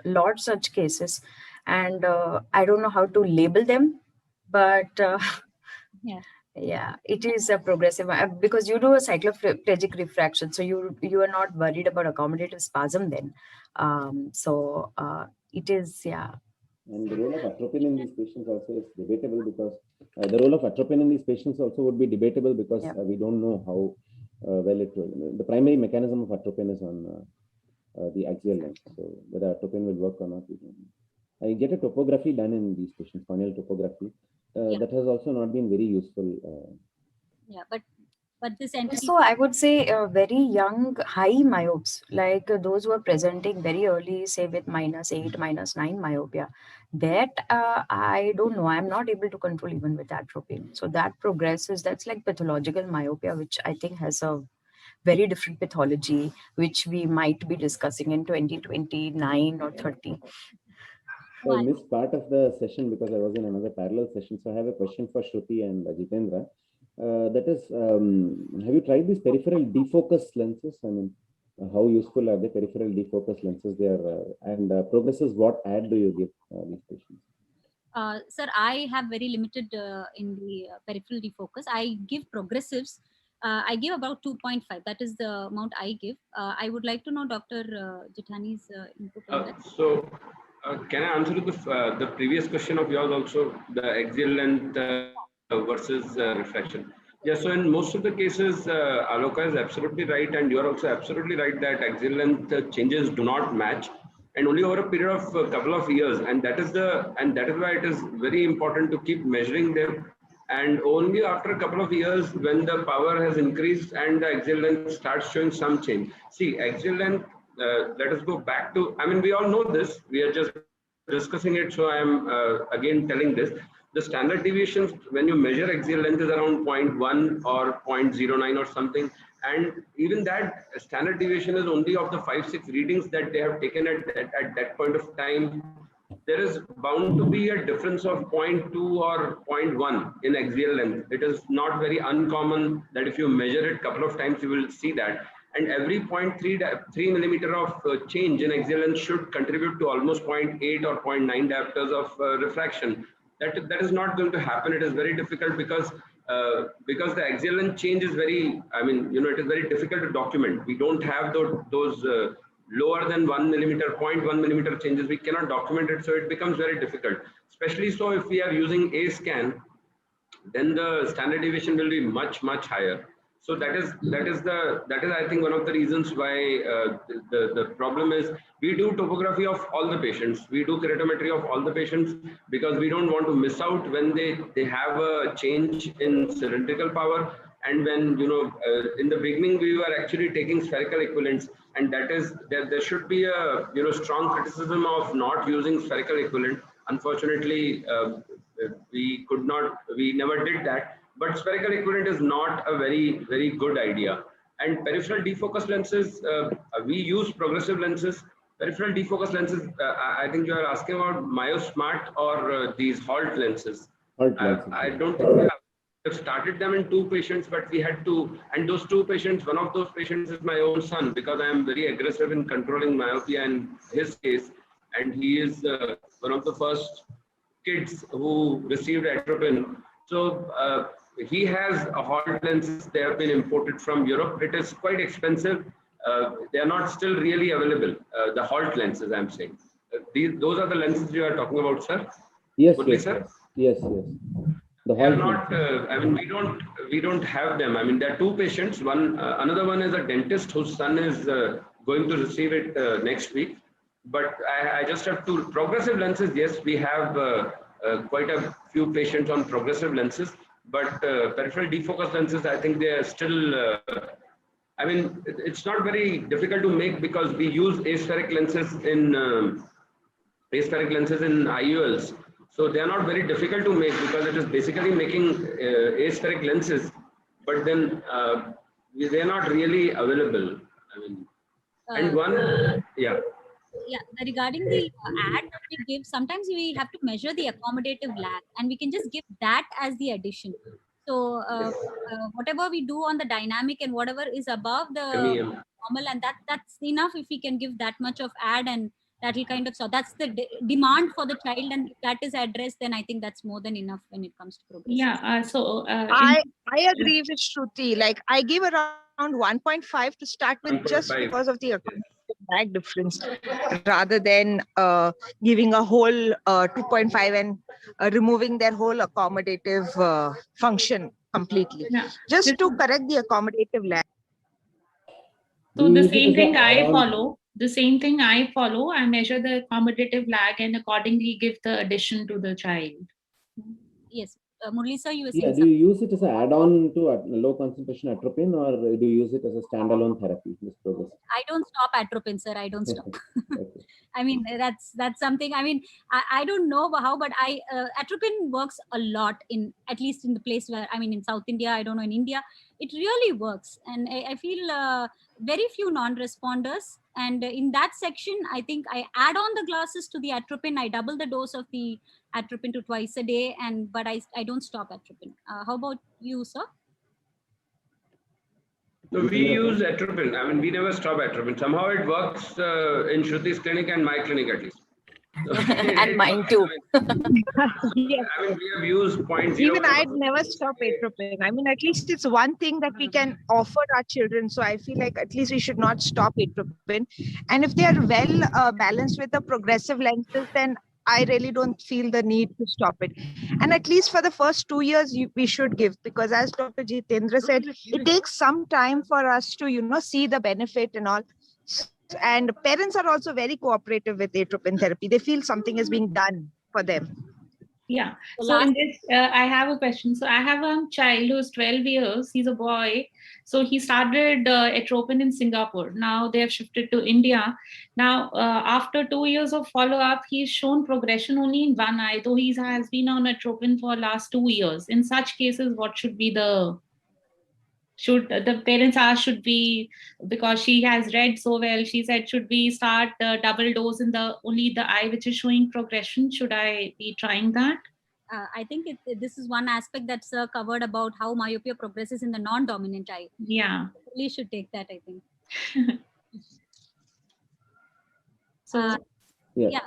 lot such cases, and I don't know how to label them, but yeah, it is a progressive because you do a cycloplegic refraction, so you are not worried about accommodative spasm then. So it is, yeah. And the role of atropine in these patients also is debatable because the role of atropine in these patients also would be debatable because we don't know how well it will. The primary mechanism of atropine is on the axial length. So whether atropine will work or not, we don't know. I get a topography done in these patients, corneal topography. That has also not been very useful. Yeah, but this entity. So I would say very young, high myopes, like those who are presenting very early, say with -8, -9 myopia, that I don't know. I'm not able to control even with atropine. So that progresses. That's like pathological myopia, which I think has a very different pathology, which we might be discussing in 2029 or 30. I missed part of the session because I was in another parallel session. So I have a question for Shruti and Jitendra. That is, have you tried these peripheral defocus lenses? I mean, how useful are the peripheral defocus lenses there? And progressives, what ad do you give these patients? Sir, I have very limited in the peripheral defocus. I give progressives. I give about 2.5. That is the amount I give. I would like to know Dr. Jethani's input on that. Can I answer the previous question of yours also, the axial length versus refraction? Yeah, so in most of the cases, Aloka is absolutely right, and you are also absolutely right that axial length changes do not match, and only over a period of a couple of years, and that is why it is very important to keep measuring them And only after a couple of years, when the power has increased and the axial length starts showing some change. See, axial length, let us go back to, I mean, we all know this, we are just discussing it, so I am again telling this. The standard deviations when you measure axial length is around 0.1 or 0.09 or something. And even that standard deviation is only of the 5-6 readings that they have taken at that point of time. There is bound to be a difference of 0.2 or 0.1 in axial length. It is not very uncommon that if you measure it a couple of times, you will see that. And every 0.3 millimeter of change in axial length should contribute to almost 0.8 or 0.9 diopters of refraction. That is not going to happen. It is very difficult because the axial length change is very, I mean, you know, it is very difficult to document. We don't have those lower than 1 millimeter, 0.1 millimeter changes. We cannot document it, so it becomes very difficult. Especially so if we are using a scan, then the standard deviation will be much higher. So that is I think one of the reasons why the problem is we do topography of all the patients, we do keratometry of all the patients, because we don't want to miss out when they have a change in cylindrical power. And when, you know, in the beginning we were actually taking spherical equivalents, and that is there should be a, you know, strong criticism of not using spherical equivalent. Unfortunately, we never did that. But spherical equivalent is not a very good idea. And peripheral defocus lenses, we use progressive lenses. Peripheral defocus lenses, I think you are asking about MyoSmart or these HALT lenses. I don't think we have started them in 2 patients, but we had to, and those 2 patients, one of those patients is my own son, because I am very aggressive in controlling myopia in his case. And he is one of the first kids who received atropine. So he has a HALT lenses. They have been imported from Europe. It is quite expensive. They are not still really available. The HALT lenses, I'm saying. Those are the lenses you are talking about, sir? Yes, Would yes, sir? yes. The They are HALT not. I mean, we don't have them. I mean, there are 2 patients. Another one is a dentist whose son is going to receive it next week. But I just have 2 progressive lenses. Yes, we have quite a few patients on progressive lenses. But peripheral defocus lenses, I think they are still, I mean, it's not very difficult to make, because we use aspheric lenses in IULs. So they are not very difficult to make, because it is basically making aspheric lenses, but then they are not really available. I mean, and yeah. Yeah, regarding the ad that we give, sometimes we have to measure the accommodative lag, and we can just give that as the addition. So whatever we do on the dynamic and whatever is above the normal, and that's enough if we can give that much of ad, and that will kind of, so that's the demand for the child, and if that is addressed, then I think that's more than enough when it comes to progress. Yeah, I agree with Shruti. Like, I give around 1.5 to start with, just because of the lag difference, rather than giving a whole 2.5 and removing their whole accommodative function completely. Yeah. Just to correct the accommodative lag. So the same thing I follow, I measure the accommodative lag and accordingly give the addition to the child. Yes. Murali sir, you were saying do you use it as an add-on to a low concentration atropine, or do you use it as a standalone therapy? I don't stop atropine, sir. I don't stop. Okay. I mean, that's something. I mean, I don't know how, but atropine works a lot in, at least in the place where, I mean, in South India, I don't know, in India, it really works. And I feel very few non-responders. And in that section, I think I add on the glasses to the atropine. I double the dose of the atropine to twice a day, but I don't stop atropine. How about you, sir? So we use atropine. I mean, we never stop atropine. Somehow it works in Shruti's clinic and my clinic at least. And mine too. Yes. I mean, we have used 0.0. Even I'd never stop atropine. I mean, at least it's one thing that we can offer our children. So I feel like at least we should not stop atropine. And if they are well balanced with the progressive lenses, then I really don't feel the need to stop it. And at least for the first 2 years, we should give, because as Dr. Jitendra said, it takes some time for us to, you know, see the benefit and all. And parents are also very cooperative with atropine therapy. They feel something is being done for them. Yeah. So So in last, this, I have a question. So I have a child who's 12 years. He's a boy. So he started atropine in Singapore. Now they have shifted to India. Now, after 2 years of follow-up, he's shown progression only in one eye, though he has been on atropine for last 2 years. In such cases, what should be should the parents ask, should we, because she has read so well, she said, should we start the double dose in the only the eye which is showing progression? Should I be trying that? I think this is one aspect that's covered about how myopia progresses in the non-dominant eye. Yeah. We should take that, I think. So Yeah.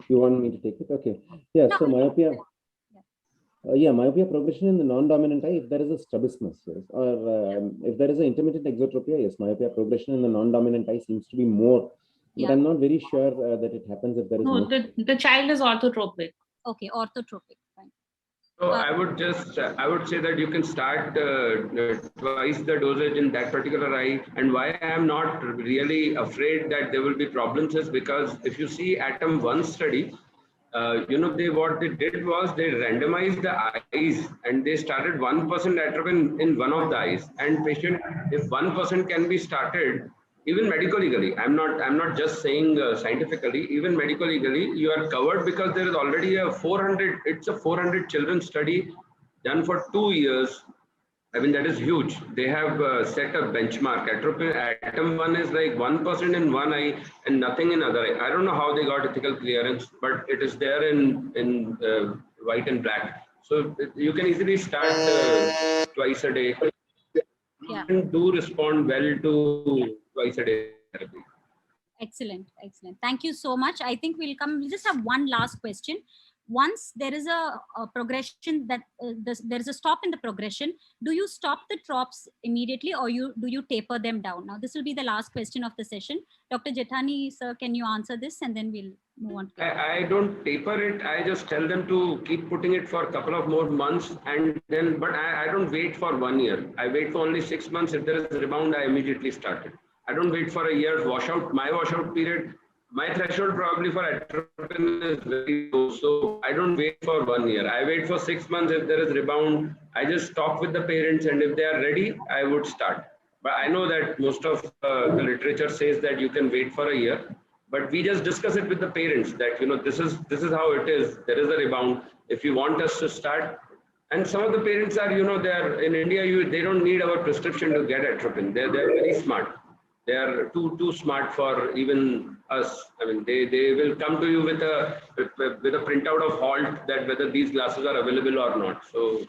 You want me to take it? Okay. Yeah. No, So myopia. Yeah. Myopia progression in the non-dominant eye, if there is a strabismus, yes, or if there is an intermittent exotropia, yes, myopia progression in the non-dominant eye seems to be more. But I'm not very sure that it happens if there is no, the child is orthotropic. Okay, orthotropic. Fine. So I would say that you can start twice the dosage in that particular eye. And why I am not really afraid that there will be problems is because if you see Atom 1 study, what they did was they randomized the eyes and they started 1% atropine in one of the eyes. And patient, if 1% can be started, even medico-legally, I'm not just saying scientifically, even medico-legally, you are covered because there is already a 400 children study done for 2 years. I mean, that is huge. They have set a benchmark. Atom 1 is like 1% in one eye and nothing in other eye. I don't know how they got ethical clearance, but it is there in white and black. So you can easily start twice a day. Yeah. And do respond well to twice a day therapy. Excellent. Thank you so much. I think we'll just have one last question. Once there is a progression that there is a stop in the progression, do you stop the drops immediately or do you taper them down? Now, this will be the last question of the session. Dr. Jethani, sir, can you answer this and then we'll move on to I don't taper it. I just tell them to keep putting it for a couple of more months and then, but I don't wait for 1 year. I wait for only 6 months. If there is a rebound, I immediately start it. I don't wait for a year's washout. My washout period, my threshold probably for atropine is very low. So I don't wait for 1 year. I wait for 6 months. If there is rebound, I just talk with the parents and if they are ready, I would start. But I know that most of the literature says that you can wait for a year. But we just discuss it with the parents that, this is how it is. There is a rebound. If you want us to start, and some of the parents are, they're in India, they don't need our prescription to get atropine. They're very smart. They are too smart for even us. I mean, they will come to you with a printout of HALT that whether these glasses are available or not. So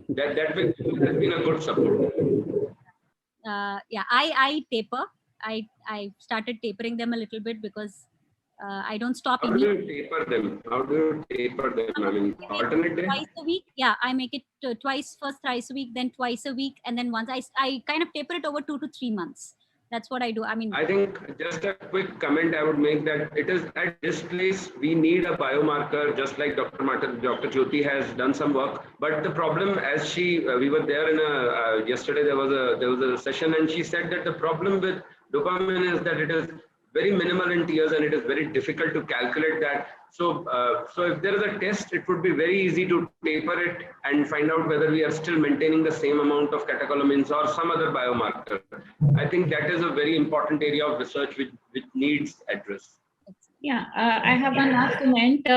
that has been a good support. I taper. I started tapering them a little bit because I don't stop. How do you taper them? I mean, alternate day? Twice a week. Yeah, I make it thrice a week, then twice a week, and then once. I kind of taper it over 2 to 3 months. That's what I do. I mean, I think just a quick comment I would make that it is at this place we need a biomarker, just like Dr. Jyoti has done some work. But the problem, as we were there in yesterday there was a session, and she said that the problem with dopamine is that it is very minimal in tears and it is very difficult to calculate that. So if there is a test, it would be very easy to taper it and find out whether we are still maintaining the same amount of catecholamines or some other biomarker. I think that is a very important area of research which needs address. Yeah, I have one last comment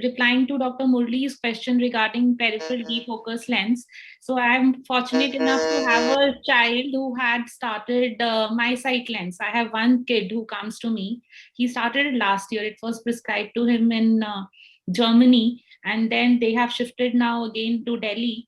replying to Dr. Murli's question regarding peripheral defocus lens. So I'm fortunate enough to have a child who had started my sight lens. I have one kid who comes to me. He started it last year. It was prescribed to him in Germany, and then they have shifted now again to Delhi.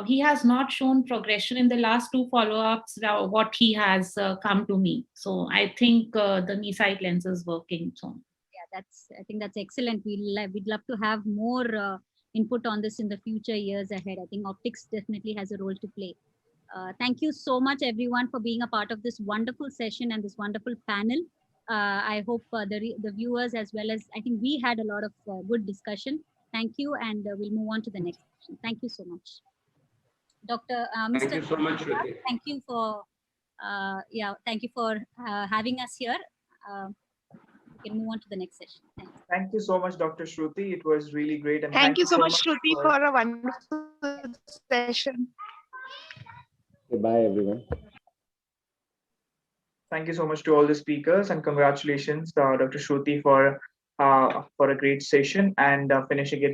He has not shown progression in the last 2 follow-ups, what he has come to me. So I think the MiSight lens is working. So yeah, I think that's excellent. We'd love to have more input on this in the future years ahead. I think optics definitely has a role to play. Thank you so much, everyone, for being a part of this wonderful session and this wonderful panel. I hope the viewers, as well as, I think we had a lot of good discussion. Thank you, and we'll move on to the next session. Thank you so much. Dr. Thank you so much, Shruti. Thank you for thank you for having us here. can move on to the next session. Thanks. Thank you so much, Dr. Shruti. It was really great. And Thank you so much, for- Shruti, for a wonderful session. Bye, everyone. Thank you so much to all the speakers, and congratulations, Dr. Shruti, for a great session and finishing it